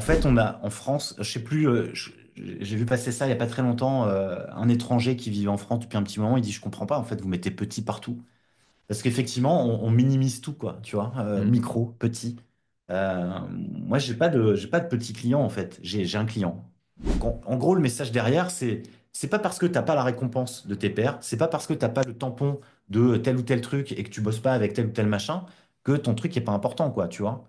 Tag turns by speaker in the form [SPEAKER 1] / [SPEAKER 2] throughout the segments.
[SPEAKER 1] En fait, on a en France, je sais plus, j'ai vu passer ça il y a pas très longtemps, un étranger qui vivait en France depuis un petit moment, il dit, je comprends pas, en fait, vous mettez petit partout. Parce qu'effectivement, on minimise tout, quoi, tu vois,
[SPEAKER 2] Mm.
[SPEAKER 1] micro, petit. Moi, j'ai pas de petit client, en fait, j'ai un client. Donc, en gros, le message derrière, c'est pas parce que t'as pas la récompense de tes pairs, c'est pas parce que t'as pas le tampon de tel ou tel truc et que tu bosses pas avec tel ou tel machin que ton truc est pas important, quoi, tu vois.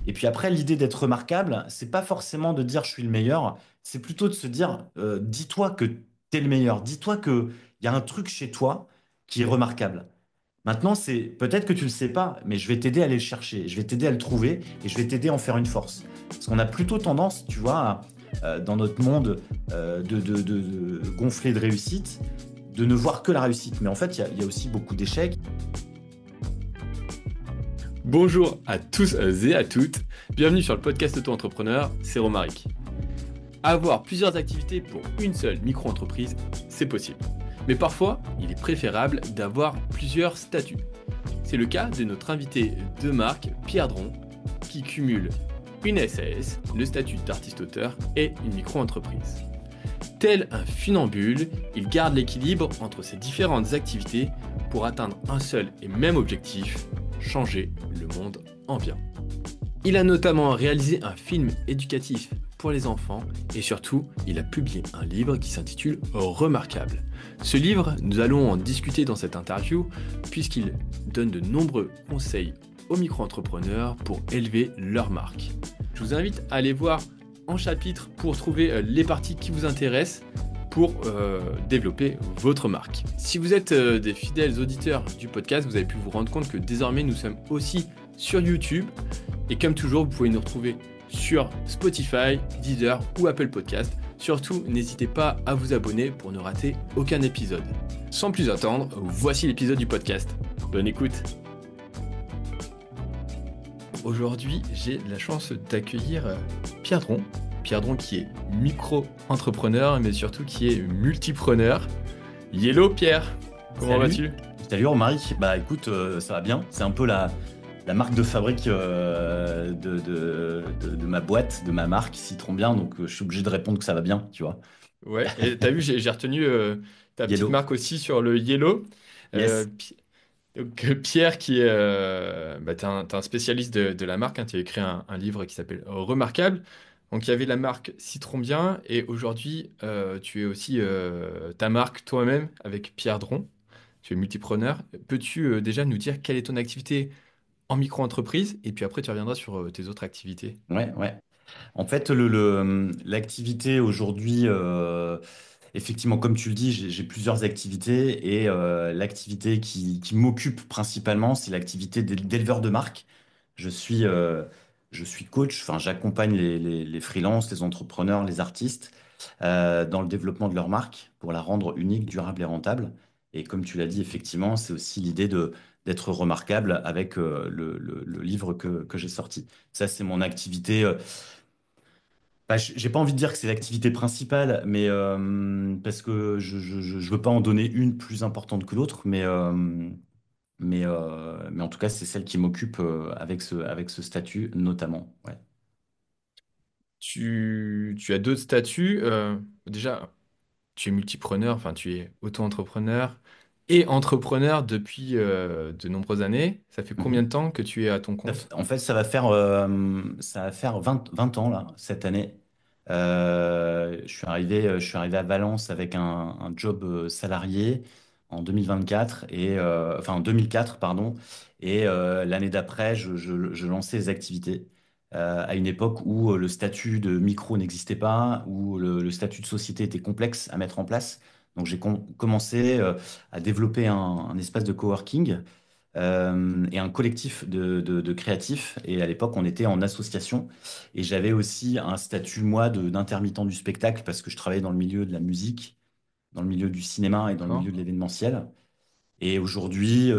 [SPEAKER 1] Et puis après, l'idée d'être remarquable, c'est pas forcément de dire je suis le meilleur, c'est plutôt de se dire, dis-toi que t'es le meilleur, dis-toi que il y a un truc chez toi qui est remarquable. Maintenant, c'est peut-être que tu le sais pas, mais je vais t'aider à aller le chercher, je vais t'aider à le trouver et je vais t'aider à en faire une force. Parce qu'on a plutôt tendance, tu vois, dans notre monde de gonfler de réussite, de ne voir que la réussite. Mais en fait, il y a aussi beaucoup d'échecs.
[SPEAKER 2] Bonjour à tous et à toutes, bienvenue sur le podcast Auto-entrepreneur, c'est Romaric. Avoir plusieurs activités pour une seule micro-entreprise, c'est possible. Mais parfois, il est préférable d'avoir plusieurs statuts. C'est le cas de notre invité de marque, Pierre Dron, qui cumule une SAS, le statut d'artiste-auteur et une micro-entreprise. Tel un funambule, il garde l'équilibre entre ces différentes activités pour atteindre un seul et même objectif, changer le monde en bien. Il a notamment réalisé un film éducatif pour les enfants et surtout, il a publié un livre qui s'intitule Remarquable. Ce livre, nous allons en discuter dans cette interview puisqu'il donne de nombreux conseils aux micro-entrepreneurs pour élever leur marque. Je vous invite à aller voir en chapitre pour trouver les parties qui vous intéressent pour développer votre marque. Si vous êtes des fidèles auditeurs du podcast, vous avez pu vous rendre compte que désormais nous sommes aussi sur YouTube. Et comme toujours, vous pouvez nous retrouver sur Spotify, Deezer ou Apple Podcast. Surtout, n'hésitez pas à vous abonner pour ne rater aucun épisode. Sans plus attendre, voici l'épisode du podcast. Bonne écoute. Aujourd'hui, j'ai la chance d'accueillir Pierre Dron. Pierre Dron qui est micro-entrepreneur, mais surtout qui est multipreneur. Hello Pierre, comment
[SPEAKER 1] Salut.
[SPEAKER 2] vas-tu?
[SPEAKER 1] Salut Romaric. Bah écoute, ça va bien. C'est un peu la marque de fabrique de ma boîte, de ma marque, Citron Bien. Donc je suis obligé de répondre que ça va bien, tu vois.
[SPEAKER 2] Ouais, et t'as vu, j'ai retenu ta petite
[SPEAKER 1] Yellow.
[SPEAKER 2] marque aussi sur le Yellow. Euh,
[SPEAKER 1] Yes.
[SPEAKER 2] Pi- Pierre, qui est, t'es un spécialiste de la marque, hein, tu as écrit un livre qui s'appelle Remarquable. Donc il y avait la marque Citron Bien, et aujourd'hui tu es aussi ta marque toi-même avec Pierre Dron. Tu es multipreneur. Peux-tu déjà nous dire quelle est ton activité en micro-entreprise, et puis après tu reviendras sur tes autres activités.
[SPEAKER 1] Ouais, ouais. En fait, l'activité aujourd'hui, effectivement, comme tu le dis, j'ai plusieurs activités et l'activité qui m'occupe principalement, c'est l'activité d'éleveur de marque. Je suis, euh, je suis coach, enfin, j'accompagne les freelances, les entrepreneurs, les artistes dans le développement de leur marque pour la rendre unique, durable et rentable. Et comme tu l'as dit, effectivement, c'est aussi l'idée d'être remarquable avec le livre que j'ai sorti. Ça, c'est mon activité. Bah, j'ai pas envie de dire que c'est l'activité principale, mais parce que je veux pas en donner une plus importante que l'autre, mais en tout cas, c'est celle qui m'occupe avec ce statut notamment. Ouais.
[SPEAKER 2] Tu as d'autres statuts. Déjà, tu es multipreneur, enfin tu es auto-entrepreneur et entrepreneur depuis de nombreuses années. Ça fait combien de
[SPEAKER 1] Mhm.
[SPEAKER 2] temps que tu es à ton compte?
[SPEAKER 1] En fait, ça va faire 20 ans là, cette année. Je suis arrivé à Valence avec un job salarié en 2024 enfin en 2004, pardon. Et l'année d'après, je lançais les activités à une époque où le statut de micro n'existait pas, où le statut de société était complexe à mettre en place. Donc j'ai commencé à développer un espace de coworking et un collectif de créatifs. Et à l'époque, on était en association. Et j'avais aussi un statut, moi, d'intermittent du spectacle parce que je travaillais dans le milieu de la musique, dans le milieu du cinéma et dans le
[SPEAKER 2] D'accord.
[SPEAKER 1] milieu de l'événementiel. Et aujourd'hui,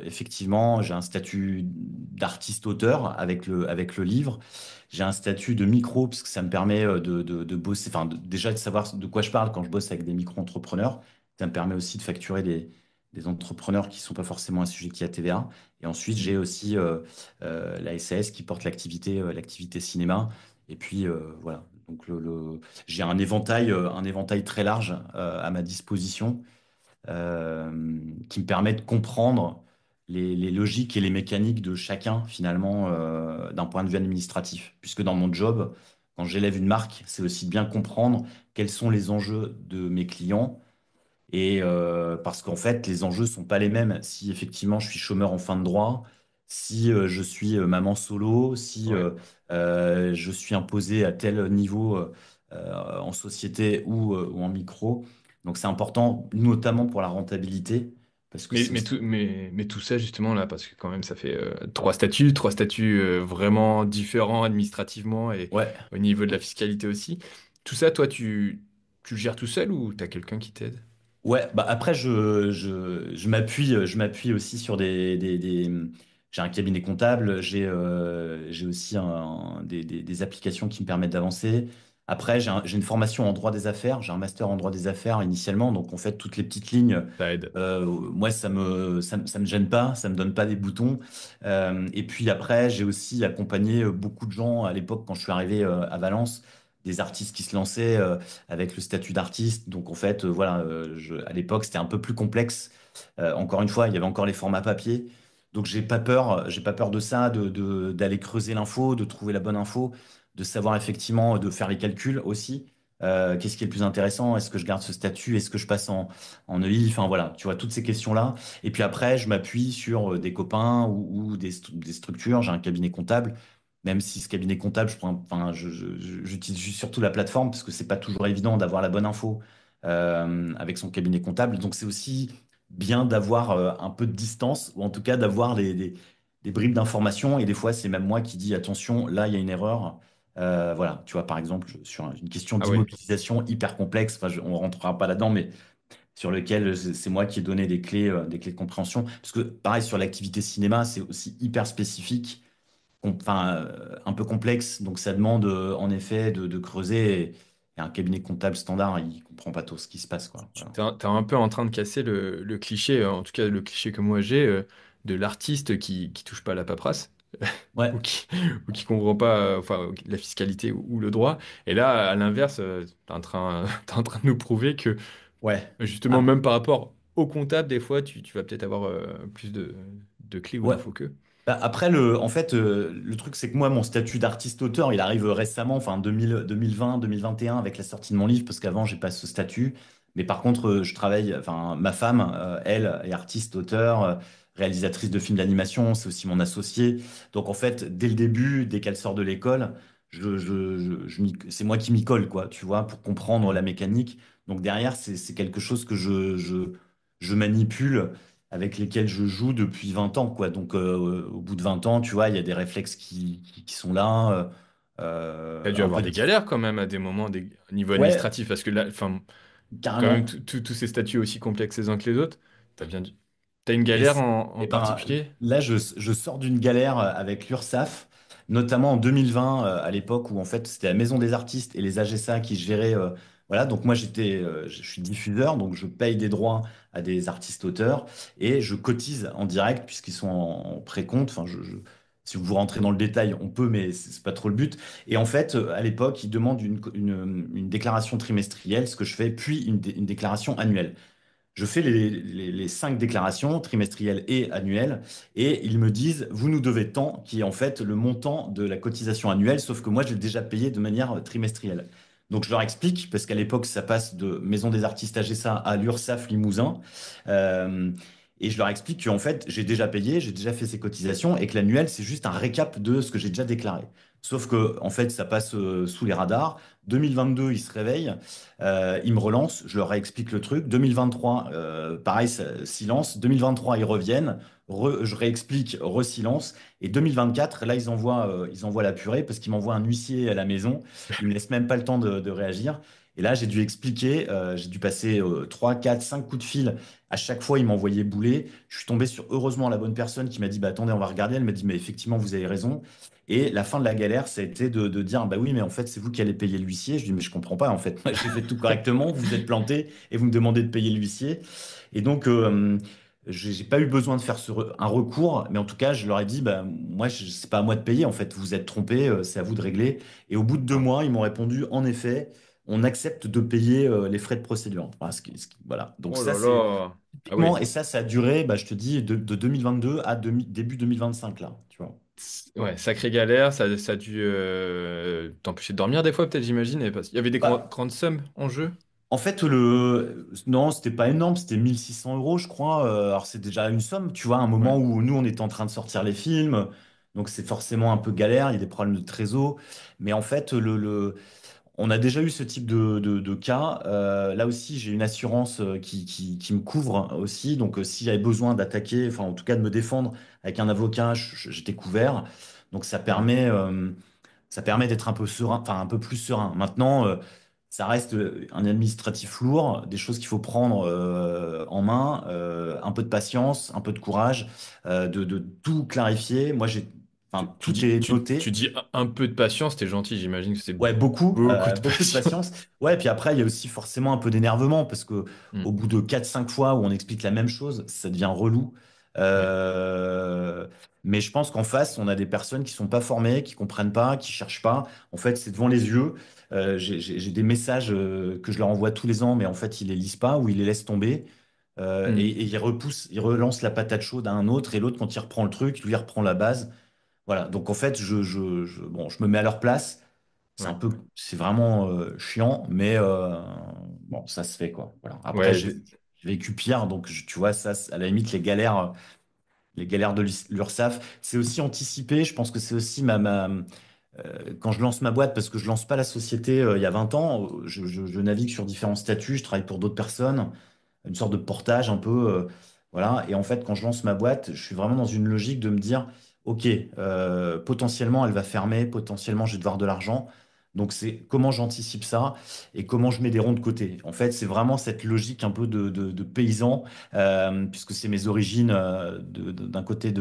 [SPEAKER 1] effectivement, j'ai un statut d'artiste-auteur avec le livre. J'ai un statut de micro, parce que ça me permet de bosser, enfin, déjà de savoir de quoi je parle quand je bosse avec des micro-entrepreneurs. Ça me permet aussi de facturer des entrepreneurs qui ne sont pas forcément assujettis à TVA. Et ensuite, j'ai aussi la SAS qui porte l'activité cinéma. Et puis voilà. Donc j'ai un éventail très large à ma disposition qui me permet de comprendre les logiques et les mécaniques de chacun finalement d'un point de vue administratif. Puisque dans mon job, quand j'élève une marque, c'est aussi de bien comprendre quels sont les enjeux de mes clients et parce qu'en fait, les enjeux sont pas les mêmes. Si effectivement je suis chômeur en fin de droit, si je suis maman solo, si
[SPEAKER 2] Ouais.
[SPEAKER 1] je suis imposé à tel niveau en société ou en micro. Donc c'est important, notamment pour la rentabilité, parce que
[SPEAKER 2] Mais,
[SPEAKER 1] c'est
[SPEAKER 2] mais,
[SPEAKER 1] aussi...
[SPEAKER 2] tout, mais tout ça, justement, là, parce que quand même, ça fait trois statuts vraiment différents administrativement et
[SPEAKER 1] Ouais,
[SPEAKER 2] au niveau de la fiscalité aussi. Tout ça, toi, tu le gères tout seul ou t'as quelqu'un qui t'aide?
[SPEAKER 1] ouais, bah après, je m'appuie aussi sur j'ai un cabinet comptable, j'ai aussi des applications qui me permettent d'avancer. Après, j'ai une formation en droit des affaires, j'ai un master en droit des affaires initialement, donc en fait, toutes les petites lignes,
[SPEAKER 2] Ça aide.
[SPEAKER 1] moi, ça me gêne pas, ça me donne pas des boutons. Et puis après, j'ai aussi accompagné beaucoup de gens à l'époque quand je suis arrivé à Valence, des artistes qui se lançaient. Avec le statut d'artiste. Donc en fait, voilà, à l'époque, c'était un peu plus complexe. Encore une fois, il y avait encore les formats papier. Donc j'ai pas peur de ça, d'aller creuser l'info, de trouver la bonne info, de savoir effectivement, de faire les calculs aussi. Qu'est-ce qui est le plus intéressant? Est-ce que je garde ce statut? Est-ce que je passe en EI? Enfin voilà, tu vois, toutes ces questions-là. Et puis après, je m'appuie sur des copains ou des structures. J'ai un cabinet comptable même si ce cabinet comptable, enfin, j'utilise juste surtout la plateforme parce que c'est pas toujours évident d'avoir la bonne info avec son cabinet comptable. Donc c'est aussi bien d'avoir un peu de distance ou en tout cas d'avoir des bribes d'informations. Et des fois, c'est même moi qui dis attention, là, il y a une erreur. Voilà, tu vois, par exemple, sur une question
[SPEAKER 2] Ah ouais.
[SPEAKER 1] d'immobilisation hyper complexe, enfin, on rentrera pas là-dedans, mais sur lequel c'est moi qui ai donné des clés de compréhension. Parce que pareil, sur l'activité cinéma, c'est aussi hyper spécifique enfin, un peu complexe. Donc, ça demande en effet de creuser. Et un cabinet comptable standard, il comprend pas tout ce qui se passe, quoi. Voilà.
[SPEAKER 2] T'es un peu en train de casser le cliché, en tout cas le cliché que moi j'ai, de l'artiste qui touche pas à la paperasse. ou
[SPEAKER 1] Ouais,
[SPEAKER 2] qui, ou qui comprend pas enfin, la fiscalité ou le droit. Et là, à l'inverse, t'es en train de nous prouver que
[SPEAKER 1] ouais.
[SPEAKER 2] justement,
[SPEAKER 1] Ah,
[SPEAKER 2] même par rapport au comptable, des fois, tu vas peut-être avoir plus de clés ou
[SPEAKER 1] ouais.
[SPEAKER 2] d'infos qu'eux.
[SPEAKER 1] Bah, après, en fait, le truc, c'est que moi, mon statut d'artiste-auteur, il arrive récemment, enfin 2020, 2021, avec la sortie de mon livre, parce qu'avant, j'ai pas ce statut. Mais par contre, je travaille, enfin, ma femme, elle, est artiste-auteur, réalisatrice de films d'animation, c'est aussi mon associé. Donc, en fait, dès le début, dès qu'elle sort de l'école, c'est moi qui m'y colle, quoi, tu vois, pour comprendre la
[SPEAKER 2] Hmm.
[SPEAKER 1] mécanique. Donc, derrière, c'est quelque chose que je manipule avec lesquels je joue depuis 20 ans, quoi. Donc, au bout de 20 ans, tu vois, il y a des réflexes qui sont là,
[SPEAKER 2] T'as dû
[SPEAKER 1] un
[SPEAKER 2] avoir
[SPEAKER 1] peu
[SPEAKER 2] des
[SPEAKER 1] de...
[SPEAKER 2] galères quand même à des moments au niveau
[SPEAKER 1] Ouais,
[SPEAKER 2] administratif, parce que là, enfin, quand même,
[SPEAKER 1] carrément.
[SPEAKER 2] tous ces statuts aussi complexes les uns que les autres, t'as bien dû... T'as une
[SPEAKER 1] Et,
[SPEAKER 2] galère
[SPEAKER 1] et
[SPEAKER 2] en
[SPEAKER 1] ben,
[SPEAKER 2] particulier?
[SPEAKER 1] là, je sors d'une galère avec l'URSSAF, notamment en 2020, à l'époque où en fait c'était la Maison des artistes et les AGSA qui géraient. Voilà, donc moi je suis diffuseur, donc je paye des droits à des artistes-auteurs et je cotise en direct puisqu'ils sont en précompte. Enfin, si vous rentrez dans le détail, on peut, mais c'est pas trop le but. Et en fait, à l'époque, ils demandent une déclaration trimestrielle, ce que je fais, puis une déclaration annuelle. Je fais les 5 déclarations trimestrielles et annuelles et ils me disent, vous nous devez tant, qui est en fait le montant de la cotisation annuelle, sauf que moi, je l'ai déjà payé de manière trimestrielle. Donc, je leur explique, parce qu'à l'époque, ça passe de Maison des artistes AGSA à l'URSSAF Limousin. Euh, et je leur explique qu'en fait, j'ai déjà payé, j'ai déjà fait ces cotisations et que l'annuel, c'est juste un récap de ce que j'ai déjà déclaré. Sauf que, en fait, ça passe sous les radars. 2022, ils se réveillent. Ils me relancent, je leur réexplique le truc. 2023, pareil, silence. 2023, ils reviennent, je réexplique, re-silence. Et 2024, là, ils envoient la purée parce qu'ils m'envoient un huissier à la maison. Ils me laissent même pas le temps de réagir. Et là, j'ai dû expliquer, j'ai dû passer 3, 4, 5 coups de fil. À chaque fois, ils m'envoyaient bouler. Je suis tombé sur, heureusement, la bonne personne qui m'a dit, bah, attendez, on va regarder. Elle m'a dit, mais effectivement, vous avez raison. Et la fin de la galère, ça a été de dire, bah oui, mais en fait, c'est vous qui allez payer l'huissier. Je dis, mais je comprends pas, en fait. Moi, j'ai fait tout correctement, vous êtes planté et vous me demandez de payer l'huissier. Et donc, J'ai pas eu besoin de faire un recours, mais en tout cas, je leur ai dit, bah, moi, c'est pas à moi de payer, en fait. Vous êtes trompés, c'est à vous de régler. Et au bout de 2 mois, ils m'ont répondu, en effet, on accepte de payer les frais de procédure. Voilà. Voilà. Donc
[SPEAKER 2] Oh
[SPEAKER 1] ça,
[SPEAKER 2] là
[SPEAKER 1] c'est
[SPEAKER 2] là. Ah
[SPEAKER 1] typiquement,
[SPEAKER 2] oui.
[SPEAKER 1] et ça a duré, bah, je te dis, de 2022 à début 2025, là, tu vois.
[SPEAKER 2] Ouais, sacrée galère, ça a dû t'empêcher de dormir des fois, peut-être, j'imagine. Il y avait des
[SPEAKER 1] Bah,
[SPEAKER 2] grandes sommes en jeu.
[SPEAKER 1] en fait, non, c'était pas énorme, c'était 1 600 euros, je crois. Alors, c'est déjà une somme, tu vois, à un
[SPEAKER 2] Ouais.
[SPEAKER 1] moment où nous, on était en train de sortir les films. Donc, c'est forcément un peu galère, il y a des problèmes de trésor. Mais en fait, on a déjà eu ce type de cas. Là aussi, j'ai une assurance qui me couvre aussi. Donc, s'il y avait besoin d'attaquer, enfin, en tout cas, de me défendre avec un avocat, j'étais couvert. Donc,
[SPEAKER 2] Hmm.
[SPEAKER 1] ça permet d'être un peu serein, enfin un peu plus serein. Maintenant, ça reste un administratif lourd, des choses qu'il faut prendre en main, un peu de patience, un peu de courage, de tout clarifier. Moi, enfin, tout est
[SPEAKER 2] Tu
[SPEAKER 1] noté.
[SPEAKER 2] dis un peu de patience, t'es gentil, j'imagine que c'est
[SPEAKER 1] Ouais, beaucoup,
[SPEAKER 2] beaucoup de
[SPEAKER 1] beaucoup de
[SPEAKER 2] patience.
[SPEAKER 1] patience. Ouais, puis après, il y a aussi forcément un peu d'énervement parce que
[SPEAKER 2] Hmm.
[SPEAKER 1] au bout de 4 5 fois où on explique la même chose, ça devient relou.
[SPEAKER 2] Ouais.
[SPEAKER 1] Euh, mais je pense qu'en face, on a des personnes qui sont pas formées, qui comprennent pas, qui cherchent pas. En fait, c'est devant les yeux. J'ai des messages que je leur envoie tous les ans, mais en fait, ils les lisent pas ou ils les laissent tomber.
[SPEAKER 2] Hmm.
[SPEAKER 1] Et ils relancent la patate chaude à un autre et l'autre, quand il reprend le truc, lui il reprend la base. Voilà. Donc en fait, bon, je me mets à leur place.
[SPEAKER 2] Ouais.
[SPEAKER 1] C'est vraiment chiant, mais bon, ça se fait quoi. Voilà. Après,
[SPEAKER 2] Ouais,
[SPEAKER 1] j'ai vécu pire, donc tu vois, ça, à la limite, les galères de l'URSSAF, c'est aussi anticipé. Je pense que c'est aussi quand je lance ma boîte, parce que je lance pas la société il y a 20 ans, je navigue sur différents statuts, je travaille pour d'autres personnes, une sorte de portage un peu. Voilà. Et en fait, quand je lance ma boîte, je suis vraiment dans une logique de me dire, OK, potentiellement, elle va fermer, potentiellement, je vais devoir de l'argent. Donc, c'est comment j'anticipe ça et comment je mets des ronds de côté. En fait, c'est vraiment cette logique un peu de paysan, puisque c'est mes origines d'un côté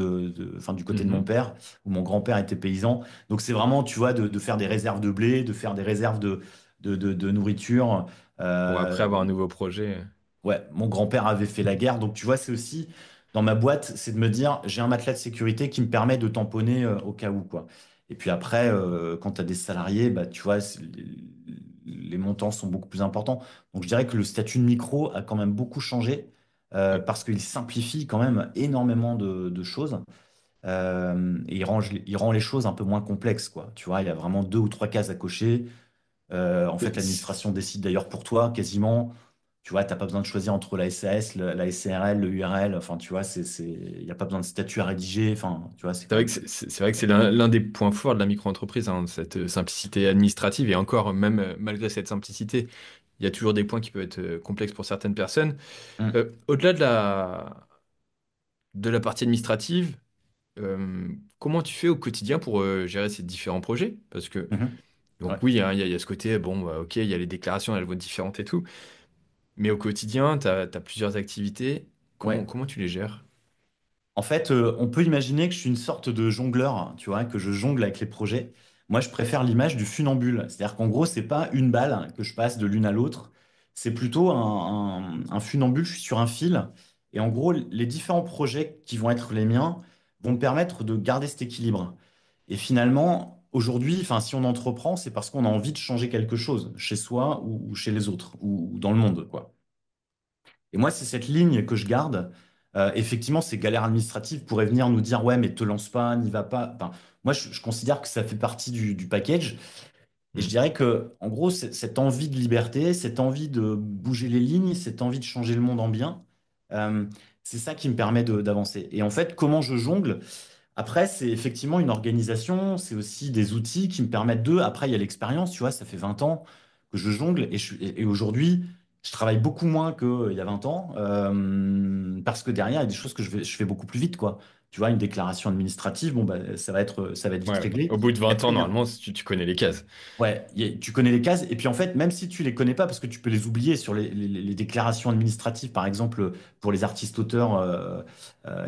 [SPEAKER 1] enfin, du côté de mon
[SPEAKER 2] mhm.
[SPEAKER 1] père, où mon grand-père était paysan. Donc, c'est vraiment, tu vois, de faire des réserves de blé, de faire des réserves de nourriture.
[SPEAKER 2] Pour après
[SPEAKER 1] Euh,
[SPEAKER 2] avoir un nouveau projet.
[SPEAKER 1] Ouais, mon grand-père avait fait la guerre, donc tu vois, c'est aussi dans ma boîte, c'est de me dire, j'ai un matelas de sécurité qui me permet de tamponner au cas où, quoi. Et puis après, quand tu as des salariés, bah, tu vois, les montants sont beaucoup plus importants. Donc je dirais que le statut de micro a quand même beaucoup changé
[SPEAKER 2] Ouais.
[SPEAKER 1] parce qu'il simplifie quand même énormément de choses et il rend les choses un peu moins complexes, quoi. Tu vois, il y a vraiment 2 ou 3 cases à cocher. En fait, l'administration décide d'ailleurs pour toi quasiment. Tu vois, t'as pas besoin de choisir entre la SAS, la SCRL, le URL. Enfin, tu vois, il n'y a pas besoin de statut à rédiger. Enfin, tu vois, c'est
[SPEAKER 2] C'est
[SPEAKER 1] quand
[SPEAKER 2] vrai que
[SPEAKER 1] même.
[SPEAKER 2] c'est vrai que c'est l'un des points forts de la micro-entreprise, hein, cette simplicité administrative. Et encore, même malgré cette simplicité, il y a toujours des points qui peuvent être complexes pour certaines personnes.
[SPEAKER 1] Hum,
[SPEAKER 2] Au-delà de la partie administrative, comment tu fais au quotidien pour gérer ces différents projets? Parce que,
[SPEAKER 1] mhm, ouais.
[SPEAKER 2] donc oui, hein, il y a ce côté, bon, bah, ok, il y a les déclarations, elles vont être différentes et tout. Mais au quotidien, tu as plusieurs activités.
[SPEAKER 1] Ouais.
[SPEAKER 2] Comment tu les gères?
[SPEAKER 1] En fait, on peut imaginer que je suis une sorte de jongleur, hein, tu vois, que je jongle avec les projets. Moi, je préfère l'image du funambule. C'est-à-dire qu'en gros, c'est pas une balle que je passe de l'une à l'autre. C'est plutôt un funambule. Je suis sur un fil. Et en gros, les différents projets qui vont être les miens vont me permettre de garder cet équilibre. Et finalement, aujourd'hui, enfin, si on entreprend, c'est parce qu'on a envie de changer quelque chose chez soi ou chez les autres ou dans le monde, quoi. Et moi, c'est cette ligne que je garde. Effectivement, ces galères administratives pourraient venir nous dire, ouais, mais te lance pas, n'y va pas. Enfin, moi, je considère que ça fait partie du package. Et je
[SPEAKER 2] Hmm.
[SPEAKER 1] dirais que, en gros, cette envie de liberté, cette envie de bouger les lignes, cette envie de changer le monde en bien, euh, c'est ça qui me permet d'avancer. Et en fait, comment je jongle? Après, c'est effectivement une organisation, c'est aussi des outils qui me permettent de. Après, il y a l'expérience, tu vois, ça fait 20 ans que je jongle et aujourd'hui, je travaille beaucoup moins qu'il y a 20 ans parce que derrière, il y a des choses que je fais beaucoup plus vite, quoi. Tu vois, une déclaration administrative, bon, bah, ça va être vite
[SPEAKER 2] Ouais,
[SPEAKER 1] réglé.
[SPEAKER 2] au bout de
[SPEAKER 1] Et
[SPEAKER 2] 20
[SPEAKER 1] après,
[SPEAKER 2] ans,
[SPEAKER 1] il y a
[SPEAKER 2] normalement, tu connais les cases.
[SPEAKER 1] Ouais, tu connais les cases, et puis en fait, même si tu les connais pas, parce que tu peux les oublier sur les déclarations administratives, par exemple, pour les artistes-auteurs,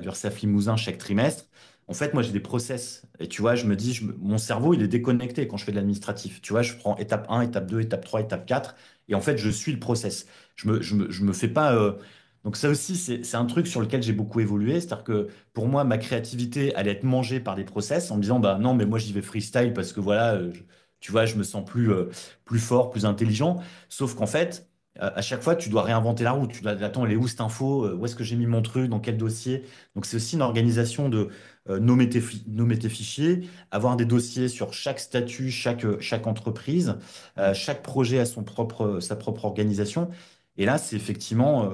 [SPEAKER 1] l'URSSAF Limousin chaque trimestre, en fait, moi j'ai des process, et tu vois, je me dis, mon cerveau, il est déconnecté quand je fais de l'administratif. Tu vois, je prends étape 1, étape 2, étape 3, étape 4, et en fait, je suis le process. Je me fais pas, Donc ça aussi, c'est un truc sur lequel j'ai beaucoup évolué. C'est-à-dire que pour moi, ma créativité allait être mangée par des process en me disant, bah non, mais moi j'y vais freestyle parce que voilà, tu vois, je me sens plus fort, plus intelligent. Sauf qu'en fait, à chaque fois, tu dois réinventer la roue. Tu dois, attends, elle est où cette info? Où est-ce que j'ai mis mon truc? Dans quel dossier? Donc c'est aussi une organisation de nommer tes fichiers, avoir des dossiers sur chaque statut, chaque entreprise,
[SPEAKER 2] Mm.
[SPEAKER 1] chaque projet a sa propre organisation. Et là, c'est effectivement,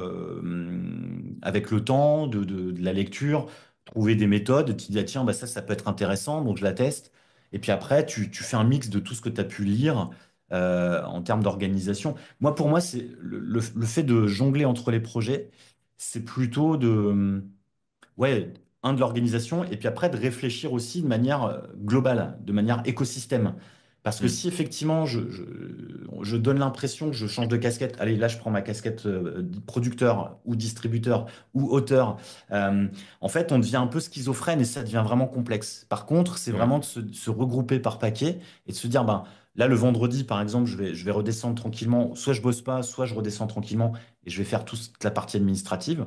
[SPEAKER 1] avec le temps, de la lecture, trouver des méthodes, tu te dis, ah, tiens, bah ça peut être intéressant, donc je la teste. Et puis après, tu fais un mix de tout ce que tu as pu lire en termes d'organisation. Moi, pour moi, c'est le fait de jongler entre les projets, c'est plutôt ouais, de l'organisation, et puis après de réfléchir aussi de manière globale, de manière écosystème. Parce que
[SPEAKER 2] Mm.
[SPEAKER 1] si effectivement je donne l'impression que je change de casquette, allez, là je prends ma casquette producteur ou distributeur ou auteur, euh, en fait on devient un peu schizophrène et ça devient vraiment complexe. Par contre, c'est
[SPEAKER 2] Ouais.
[SPEAKER 1] vraiment de se regrouper par paquet et de se dire, ben, là le vendredi par exemple, je vais redescendre tranquillement, soit je bosse pas, soit je redescends tranquillement et je vais faire toute la partie administrative.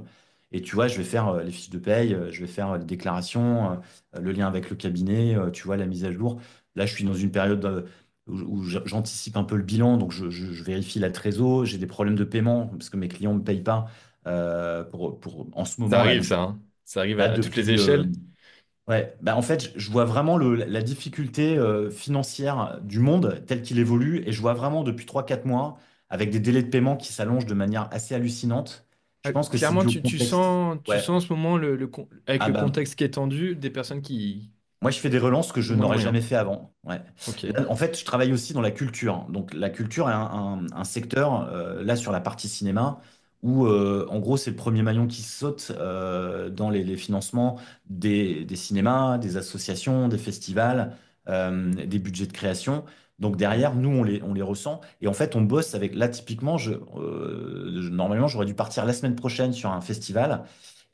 [SPEAKER 1] Et tu vois, je vais faire les fiches de paye, je vais faire les déclarations, le lien avec le cabinet, tu vois, la mise à jour. Là, je suis dans une période où j'anticipe un peu le bilan, donc je vérifie la trésor. J'ai des problèmes de paiement parce que mes clients ne me payent pas en ce
[SPEAKER 2] Ça
[SPEAKER 1] moment là.
[SPEAKER 2] arrive, ça, hein. Ça arrive
[SPEAKER 1] Là,
[SPEAKER 2] à toutes les
[SPEAKER 1] depuis,
[SPEAKER 2] échelles.
[SPEAKER 1] ouais, bah, en fait, je vois vraiment la difficulté financière du monde tel qu'il évolue et je vois vraiment depuis 3 4 mois avec des délais de paiement qui s'allongent de manière assez hallucinante. Je pense que c'est
[SPEAKER 2] Clairement,
[SPEAKER 1] dû au contexte.
[SPEAKER 2] tu
[SPEAKER 1] Ouais.
[SPEAKER 2] sens en ce moment, avec
[SPEAKER 1] Ah
[SPEAKER 2] le
[SPEAKER 1] bah,
[SPEAKER 2] contexte qui est tendu, des personnes
[SPEAKER 1] moi, je fais des relances que
[SPEAKER 2] qui
[SPEAKER 1] je
[SPEAKER 2] ont moins de
[SPEAKER 1] n'aurais
[SPEAKER 2] moyens.
[SPEAKER 1] jamais fait avant. Ouais.
[SPEAKER 2] Ok.
[SPEAKER 1] Là, en fait, je travaille aussi dans la culture. Donc, la culture est un secteur, là, sur la partie cinéma, où, en gros, c'est le premier maillon qui saute dans les financements des cinémas, des associations, des festivals, des budgets de création. Donc, derrière, nous, on les ressent. Et en fait, on bosse avec, là, typiquement, normalement, j'aurais dû partir la semaine prochaine sur un festival.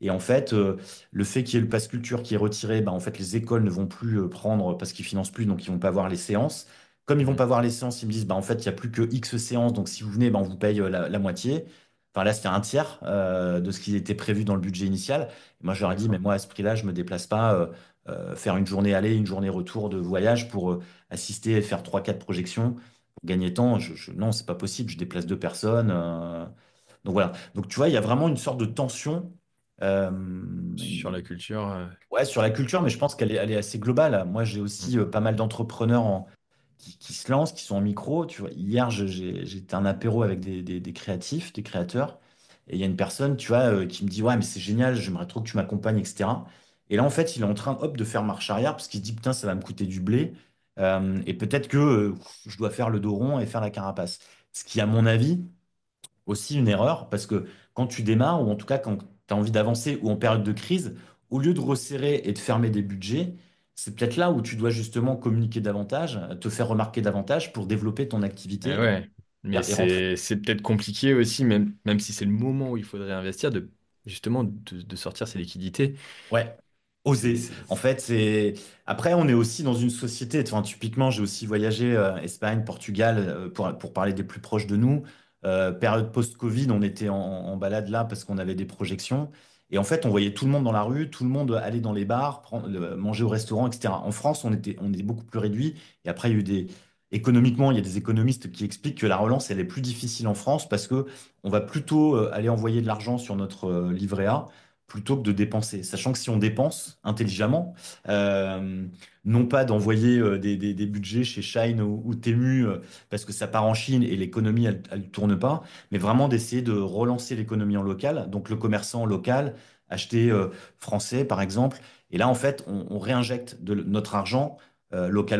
[SPEAKER 1] Et en fait, le fait qu'il y ait le pass culture qui est retiré, bah, en fait, les écoles ne vont plus prendre parce qu'ils financent plus, donc ils vont pas voir les séances. Comme ils vont pas
[SPEAKER 2] Mhm.
[SPEAKER 1] voir les séances, ils me disent, bah, en fait, il y a plus que X séances, donc si vous venez, bah, on vous paye la moitié. Enfin, là, c'était un tiers de ce qui était prévu dans le budget initial. Et moi, je leur ai dit, mais
[SPEAKER 2] D'accord.
[SPEAKER 1] moi, à ce prix-là, je me déplace pas faire une journée aller, une journée retour de voyage pour assister et faire 3 4 projections pour gagner temps. Non, c'est pas possible. Je déplace 2 personnes. Donc voilà. Donc tu vois, il y a vraiment une sorte de tension. euh,
[SPEAKER 2] Sur la culture.
[SPEAKER 1] Ouais, sur la culture, mais je pense elle est assez globale. Moi, j'ai
[SPEAKER 2] Mm.
[SPEAKER 1] aussi pas mal d'entrepreneurs qui se lancent, qui sont en micro. Tu vois, hier, j'étais à un apéro avec des créatifs, des créateurs. Et il y a une personne, tu vois, qui me dit, ouais, mais c'est génial, j'aimerais trop que tu m'accompagnes, etc. Et là, en fait, il est en train, hop, de faire marche arrière parce qu'il se dit, putain, ça va me coûter du blé. Et peut-être que je dois faire le dos rond et faire la carapace. Ce qui, à mon avis, aussi une erreur parce que quand tu démarres, ou en tout cas quand tu as envie d'avancer ou en période de crise, au lieu de resserrer et de fermer des budgets, c'est peut-être là où tu dois justement communiquer davantage, te faire remarquer davantage pour développer ton
[SPEAKER 2] Eh
[SPEAKER 1] activité
[SPEAKER 2] ouais. Mais
[SPEAKER 1] et rentrer.
[SPEAKER 2] c'est peut-être compliqué aussi, même si c'est le moment où il faudrait investir, justement de sortir ses liquidités.
[SPEAKER 1] Ouais,
[SPEAKER 2] C'est,
[SPEAKER 1] oser.
[SPEAKER 2] c'est-
[SPEAKER 1] En fait, c'est. Après, on est aussi dans une société. Enfin, typiquement, j'ai aussi voyagé Espagne, Portugal pour parler des plus proches de nous. Période post-Covid, on était en balade là parce qu'on avait des projections. Et en fait, on voyait tout le monde dans la rue, tout le monde aller dans les bars, manger au restaurant, etc. En France, on est beaucoup plus réduit. Et après, il y a eu économiquement, il y a des économistes qui expliquent que la relance, elle est plus difficile en France parce que on va plutôt aller envoyer de l'argent sur notre livret A plutôt que de dépenser. Sachant que si on dépense intelligemment, euh, non pas d'envoyer des budgets chez Shine ou Temu parce que ça part en Chine et l'économie, elle tourne pas, mais vraiment d'essayer de relancer l'économie en local, donc le commerçant local, acheter français par exemple. Et là, en fait, on réinjecte notre argent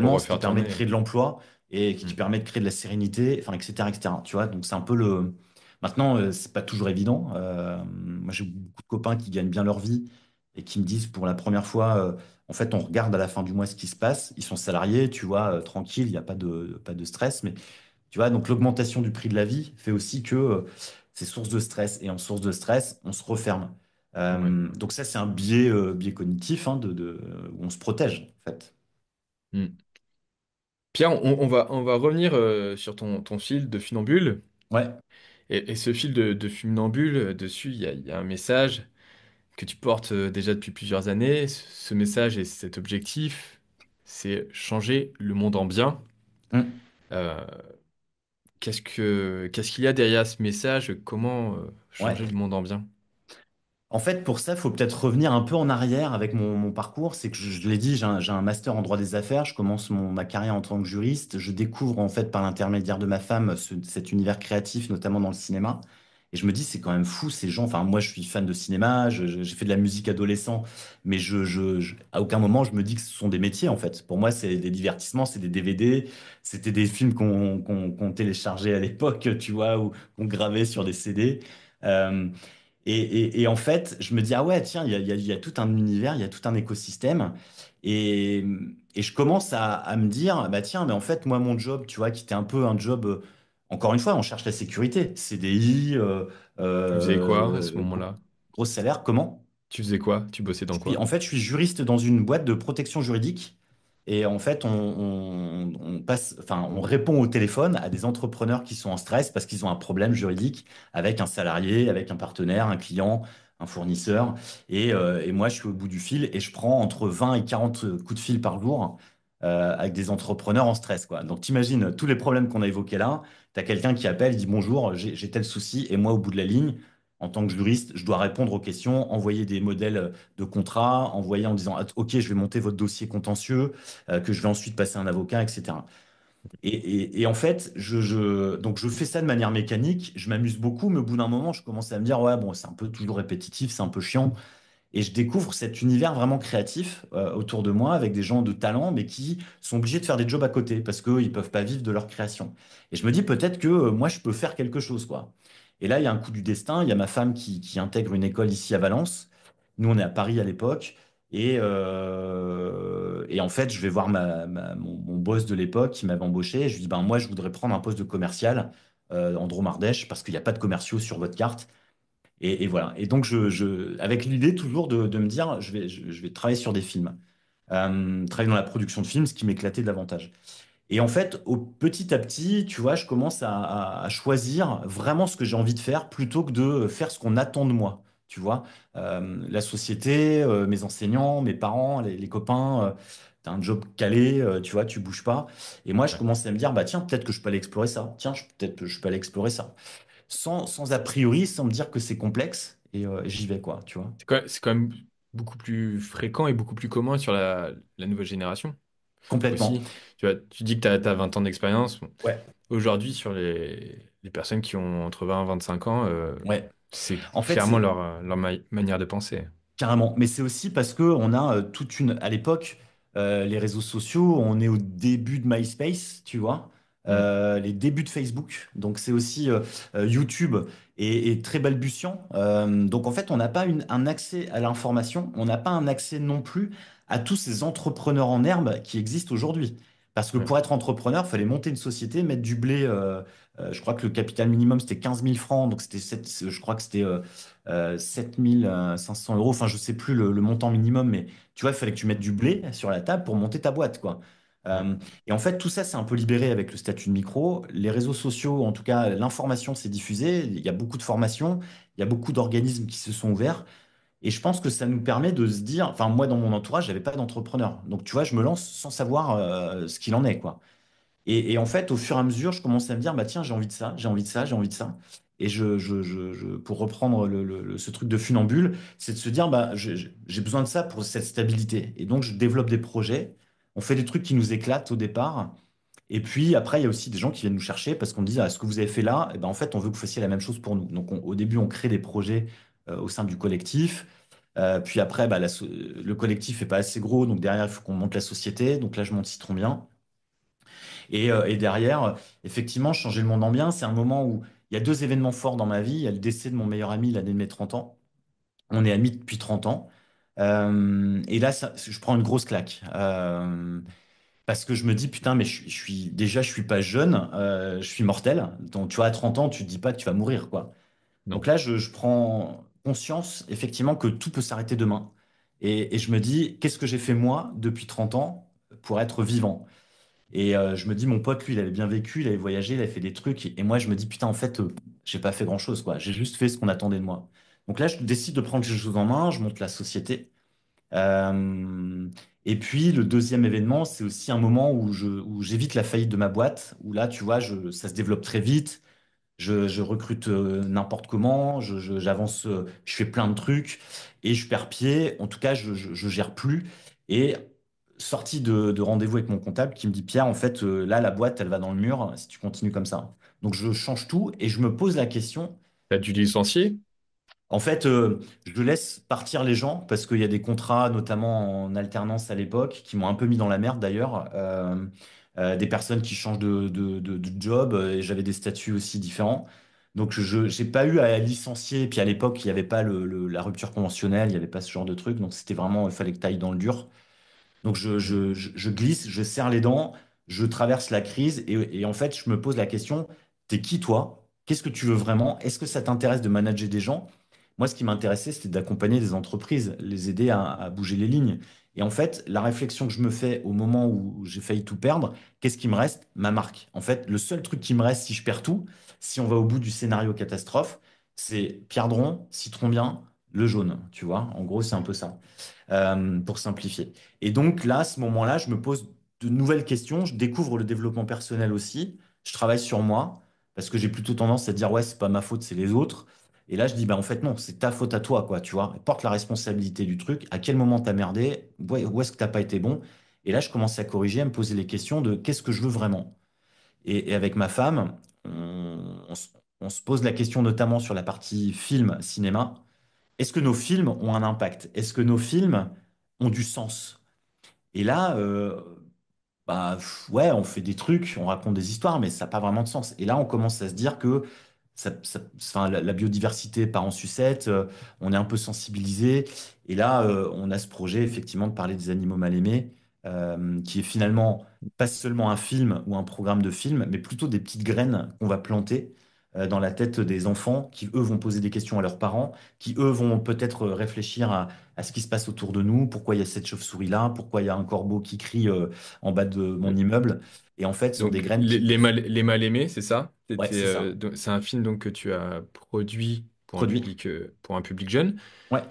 [SPEAKER 2] pour
[SPEAKER 1] localement, ce qui
[SPEAKER 2] refaire
[SPEAKER 1] permet de
[SPEAKER 2] tourner.
[SPEAKER 1] créer de l'emploi et qui
[SPEAKER 2] Mm.
[SPEAKER 1] permet de créer de la sérénité, enfin, etc., etc. Tu vois, donc c'est un peu le. Maintenant, c'est pas toujours évident. Moi, j'ai beaucoup de copains qui gagnent bien leur vie et qui me disent pour la première fois, en fait, on regarde à la fin du mois ce qui se passe. Ils sont salariés, tu vois, tranquille, il n'y a pas de stress. Mais tu vois, donc l'augmentation du prix de la vie fait aussi que c'est source de stress. Et en source de stress, on se referme.
[SPEAKER 2] Ouais.
[SPEAKER 1] Donc ça, c'est un biais cognitif hein, où on se protège, en fait.
[SPEAKER 2] Mm. Pierre, on va revenir sur ton fil de funambule.
[SPEAKER 1] Ouais.
[SPEAKER 2] Et ce fil de funambule, dessus, il y a un message que tu portes déjà depuis plusieurs années. Ce message et cet objectif, c'est changer le monde en bien.
[SPEAKER 1] Mm.
[SPEAKER 2] Euh, qu'est-ce qu'il y a derrière ce message? Comment changer le
[SPEAKER 1] Ouais.
[SPEAKER 2] monde en bien?
[SPEAKER 1] En fait, pour ça, il faut peut-être revenir un peu en arrière avec mon parcours. C'est que je l'ai dit, j'ai un master en droit des affaires. Je commence ma carrière en tant que juriste. Je découvre en fait par l'intermédiaire de ma femme cet univers créatif, notamment dans le cinéma. Et je me dis, c'est quand même fou ces gens. Enfin, moi, je suis fan de cinéma. J'ai fait de la musique adolescent, mais à aucun moment je me dis que ce sont des métiers en fait. Pour moi, c'est des divertissements, c'est des DVD. C'était des films qu'on téléchargeait à l'époque, tu vois, ou qu'on gravait sur des CD. Euh, et en fait, je me dis, ah ouais, tiens, il y a tout un univers, il y a tout un écosystème. Et, et je commence à me dire, bah tiens, mais en fait, moi, mon job, tu vois, qui était un peu un job, encore une fois, on cherche la sécurité, CDI,
[SPEAKER 2] Tu faisais quoi à ce
[SPEAKER 1] gros,
[SPEAKER 2] moment-là?
[SPEAKER 1] gros salaire, comment?
[SPEAKER 2] Tu faisais quoi? Tu bossais dans quoi?
[SPEAKER 1] En fait, je suis juriste dans une boîte de protection juridique. Et en fait, on répond au téléphone à des entrepreneurs qui sont en stress parce qu'ils ont un problème juridique avec un salarié, avec un partenaire, un client, un fournisseur. Et moi, je suis au bout du fil et je prends entre 20 et 40 coups de fil par jour avec des entrepreneurs en stress, quoi. Donc, t'imagines tous les problèmes qu'on a évoqués là. Tu as quelqu'un qui appelle, il dit bonjour, j'ai tel souci. Et moi, au bout de la ligne, en tant que juriste, je dois répondre aux questions, envoyer des modèles de contrat, envoyer en disant, ah, OK, je vais monter votre dossier contentieux, que je vais ensuite passer à un avocat, etc. Et en fait, donc je fais ça de manière mécanique, je m'amuse beaucoup, mais au bout d'un moment, je commence à me dire, ouais, bon, c'est un peu toujours répétitif, c'est un peu chiant. Et je découvre cet univers vraiment créatif autour de moi avec des gens de talent, mais qui sont obligés de faire des jobs à côté parce qu'eux, ils peuvent pas vivre de leur création. Et je me dis peut-être que moi, je peux faire quelque chose, quoi. Et là, il y a un coup du destin. Il y a ma femme qui intègre une école ici à Valence. Nous, on est à Paris à l'époque. Et en fait, je vais voir mon boss de l'époque qui m'avait embauché. Et je lui dis, ben, moi, je voudrais prendre un poste de commercial en Dromardèche parce qu'il n'y a pas de commerciaux sur votre carte. Et voilà. Et donc, avec l'idée toujours de me dire, je vais travailler sur des films, travailler dans la production de films, ce qui m'éclatait davantage. Et en fait, petit à petit, tu vois, je commence à choisir vraiment ce que j'ai envie de faire plutôt que de faire ce qu'on attend de moi. Tu vois. La société, mes enseignants, mes parents, les copains, t'as un job calé, tu vois, tu bouges pas. Et moi, je
[SPEAKER 2] Ouais.
[SPEAKER 1] commence à me dire, bah tiens, peut-être que je peux aller explorer ça. Tiens, peut-être que je peux aller explorer ça sans a priori, sans me dire que c'est complexe. Et j'y vais, quoi, tu vois.
[SPEAKER 2] C'est quand même beaucoup plus fréquent et beaucoup plus commun sur la nouvelle génération
[SPEAKER 1] Complètement.
[SPEAKER 2] aussi. Tu vois, tu dis que tu as 20 ans d'expérience. Bon,
[SPEAKER 1] Ouais,
[SPEAKER 2] aujourd'hui, sur les personnes qui ont entre 20 et 25 ans,
[SPEAKER 1] ouais.
[SPEAKER 2] c'est
[SPEAKER 1] En fait,
[SPEAKER 2] clairement
[SPEAKER 1] c'est
[SPEAKER 2] manière de penser.
[SPEAKER 1] carrément. Mais c'est aussi parce que on a toute une. À l'époque, les réseaux sociaux, on est au début de MySpace, tu vois.
[SPEAKER 2] Mm.
[SPEAKER 1] Les débuts de Facebook. Donc c'est aussi YouTube est très balbutiant. Donc en fait, on n'a pas un accès à l'information. On n'a pas un accès non plus à tous ces entrepreneurs en herbe qui existent aujourd'hui. Parce que
[SPEAKER 2] Ouais.
[SPEAKER 1] pour être entrepreneur, il fallait monter une société, mettre du blé. Je crois que le capital minimum, c'était 15 000 francs. Donc je crois que c'était 7 500 euros. Enfin, je sais plus le montant minimum, mais tu vois, il fallait que tu mettes du blé sur la table pour monter ta boîte, quoi.
[SPEAKER 2] Ouais.
[SPEAKER 1] Euh, et en fait, tout ça, c'est un peu libéré avec le statut de micro. Les réseaux sociaux, en tout cas, l'information s'est diffusée. Il y a beaucoup de formations, il y a beaucoup d'organismes qui se sont ouverts. Et je pense que ça nous permet de se dire, enfin, moi, dans mon entourage, j'avais pas d'entrepreneur. Donc, tu vois, je me lance sans savoir ce qu'il en est, quoi. Et en fait, au fur et à mesure, je commençais à me dire, bah tiens, j'ai envie de ça, j'ai envie de ça, j'ai envie de ça. Et pour reprendre ce truc de funambule, c'est de se dire, bah j'ai besoin de ça pour cette stabilité. Et donc, je développe des projets. On fait des trucs qui nous éclatent au départ. Et puis après, il y a aussi des gens qui viennent nous chercher parce qu'on dit, ah, ce que vous avez fait là, eh ben, en fait, on veut que vous fassiez la même chose pour nous. Donc, au début, on crée des projets au sein du collectif. Puis après, bah, le collectif est pas assez gros, donc derrière, il faut qu'on monte la société. Donc là, je monte Citron Bien. Et derrière, effectivement, changer le monde en bien, c'est un moment où il y a deux événements forts dans ma vie. Il y a le décès de mon meilleur ami l'année de mes 30 ans. On est amis depuis 30 ans. Et là, je prends une grosse claque. Parce que je me dis, putain, mais déjà, je suis pas jeune, je suis mortel. Donc, tu vois, à 30 ans, tu te dis pas que tu vas mourir, quoi.
[SPEAKER 2] Non.
[SPEAKER 1] Donc là, je prends conscience, effectivement, que tout peut s'arrêter demain. Et je me dis, qu'est-ce que j'ai fait moi depuis 30 ans pour être vivant? Et je me dis, mon pote, lui, il avait bien vécu, il avait voyagé, il avait fait des trucs. Et moi, je me dis, putain, en fait, j'ai pas fait grand-chose, quoi. J'ai juste fait ce qu'on attendait de moi. Donc là, je décide de prendre les choses en main, je monte la société. Euh, et puis, le deuxième événement, c'est aussi un moment où j'évite la faillite de ma boîte, où là, tu vois, ça se développe très vite. Je recrute n'importe comment, j'avance, je fais plein de trucs et je perds pied. En tout cas, je gère plus. Et sorti de rendez-vous avec mon comptable qui me dit, Pierre, en fait, là, la boîte, elle va dans le mur si tu continues comme ça. Donc, je change tout et je me pose la question.
[SPEAKER 2] T'as dû licencier?
[SPEAKER 1] En fait, je laisse partir les gens parce qu'il y a des contrats, notamment en alternance à l'époque, qui m'ont un peu mis dans la merde d'ailleurs. Des personnes qui changent de job et j'avais des statuts aussi différents. Donc, je n'ai pas eu à licencier. Puis à l'époque, il n'y avait pas la rupture conventionnelle, il n'y avait pas ce genre de truc. Donc, c'était vraiment, il fallait que tu ailles dans le dur. Donc je glisse, je serre les dents, je traverse la crise et en fait, je me pose la question, t'es qui toi? Qu'est-ce que tu veux vraiment? Est-ce que ça t'intéresse de manager des gens? Moi, ce qui m'intéressait, c'était d'accompagner des entreprises, les aider à bouger les lignes. Et en fait, la réflexion que je me fais au moment où j'ai failli tout perdre, qu'est-ce qui me reste? Ma marque. En fait, le seul truc qui me reste si je perds tout, si on va au bout du scénario catastrophe, c'est Pierre Dron, Citron bien, le jaune. Tu vois, en gros, c'est un peu ça pour simplifier. Et donc là, à ce moment-là, je me pose de nouvelles questions, je découvre le développement personnel aussi, je travaille sur moi, parce que j'ai plutôt tendance à dire, ouais, c'est pas ma faute, c'est les autres. Et là, je dis, bah, en fait, non, c'est ta faute à toi, quoi, tu vois. Porte la responsabilité du truc. À quel moment t'as merdé? Où est-ce que t'as pas été bon? Et là, je commence à corriger, à me poser les questions de qu'est-ce que je veux vraiment? Et avec ma femme, on se pose la question notamment sur la partie film, cinéma. Est-ce que nos films ont un impact? Est-ce que nos films ont du sens? Et là, ouais, on fait des trucs, on raconte des histoires, mais ça n'a pas vraiment de sens. Et là, on commence à se dire que enfin, la biodiversité part en sucette, on est un peu sensibilisé. Et là, on a ce projet, effectivement, de parler des animaux mal aimés, qui est finalement pas seulement un film ou un programme de film, mais plutôt des petites graines qu'on va planter dans la tête des enfants, qui, eux, vont poser des questions à leurs parents, qui, eux, vont peut-être réfléchir à ce qui se passe autour de nous, pourquoi il y a cette chauve-souris-là, pourquoi il y a un corbeau qui crie en bas de mon immeuble. Et en fait, ce sont des
[SPEAKER 2] Donc,
[SPEAKER 1] graines qui...
[SPEAKER 2] les mal aimés, c'est ça?
[SPEAKER 1] Ouais, c'est ça.
[SPEAKER 2] C'est un film donc que tu as produit
[SPEAKER 1] Produit.
[SPEAKER 2] pour un public jeune.
[SPEAKER 1] Ouais.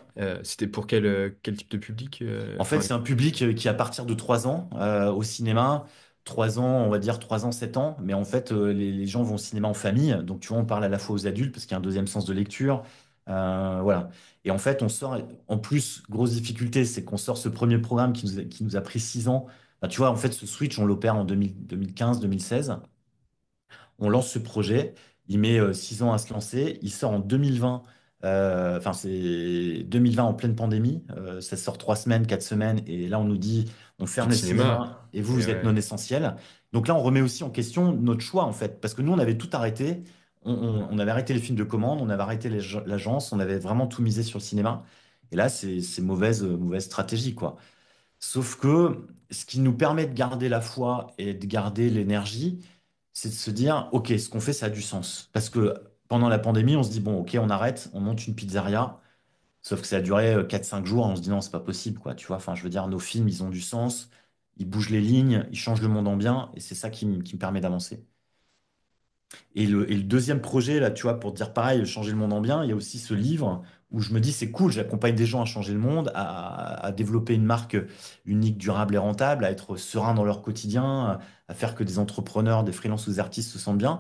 [SPEAKER 2] C'était pour quel type de public?
[SPEAKER 1] En fait, c'est un public qui, à partir de 3 ans, au cinéma, 3 ans, on va dire 3 ans, 7 ans, mais en fait, les gens vont au cinéma en famille, donc tu vois, on parle à la fois aux adultes, parce qu'il y a un deuxième sens de lecture, voilà. Et en fait, on sort, en plus, grosse difficulté, c'est qu'on sort ce premier programme qui nous a pris 6 ans. Enfin, tu vois, en fait, ce Switch, on l'opère en 2015, 2016. On lance ce projet, il met 6 ans à se lancer, il sort en 2020, enfin c'est 2020 en pleine pandémie, ça sort 3 semaines, 4 semaines, et là on nous dit on
[SPEAKER 2] Plus
[SPEAKER 1] ferme
[SPEAKER 2] de
[SPEAKER 1] les
[SPEAKER 2] cinéma.
[SPEAKER 1] cinémas et vous,
[SPEAKER 2] Et
[SPEAKER 1] vous êtes
[SPEAKER 2] ouais.
[SPEAKER 1] non essentiels. Donc là on remet aussi en question notre choix en fait, parce que nous on avait tout arrêté, on avait arrêté les films de commande, on avait arrêté l'agence, on avait vraiment tout misé sur le cinéma, et là c'est mauvaise stratégie quoi. Sauf que ce qui nous permet de garder la foi et de garder l'énergie, c'est de se dire, OK, ce qu'on fait, ça a du sens. Parce que pendant la pandémie, on se dit, bon, OK, on arrête, on monte une pizzeria. Sauf que ça a duré 4-5 jours. On se dit, non, c'est pas possible, quoi. Tu vois, enfin, je veux dire, nos films, ils ont du sens. Ils bougent les lignes, ils changent le monde en bien. Et c'est ça qui me permet d'avancer. Et le deuxième projet, là, tu vois, pour te dire pareil, changer le monde en bien, il y a aussi ce livre où je me dis, c'est cool, j'accompagne des gens à changer le monde, à développer une marque unique, durable et rentable, à être serein dans leur quotidien, à faire que des entrepreneurs, des freelances ou des artistes se sentent bien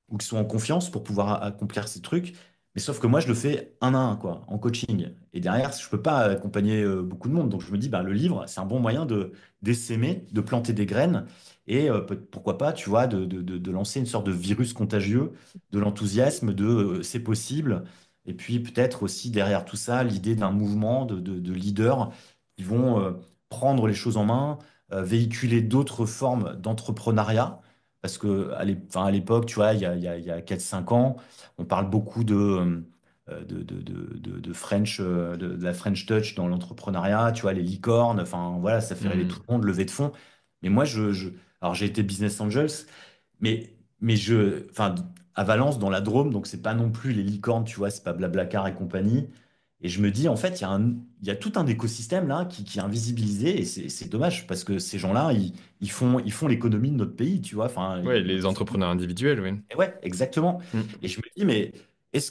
[SPEAKER 1] ou qui sont en confiance pour pouvoir accomplir ces trucs. Mais sauf que moi, je le fais un à un, quoi, en coaching. Et derrière, je peux pas accompagner beaucoup de monde. Donc je me dis, bah, le livre, c'est un bon moyen de d'essaimer, de planter des graines. Et pourquoi pas, tu vois, de lancer une sorte de virus contagieux, de l'enthousiasme, de c'est possible. Et puis peut-être aussi derrière tout ça, l'idée d'un mouvement de leaders qui vont prendre les choses en main, véhiculer d'autres formes d'entrepreneuriat parce que enfin, à l'époque, tu vois, il y a 4-5 ans, on parle beaucoup de French, de la French Touch dans l'entrepreneuriat, tu vois, les licornes, enfin voilà, ça fait rêver tout
[SPEAKER 2] Hmm.
[SPEAKER 1] le monde, lever de fonds. Mais moi, alors j'ai été Business Angels, enfin, à Valence, dans la Drôme, donc c'est pas non plus les licornes, tu vois, c'est pas Blablacar et compagnie. Et je me dis, en fait, il y a tout un écosystème là qui est invisibilisé et c'est dommage parce que ces gens-là, ils font l'économie de notre pays, tu vois. Enfin,
[SPEAKER 2] Ouais, les entrepreneurs individuels, oui.
[SPEAKER 1] et ouais, exactement. Et
[SPEAKER 2] Mm.
[SPEAKER 1] je me dis, mais est-ce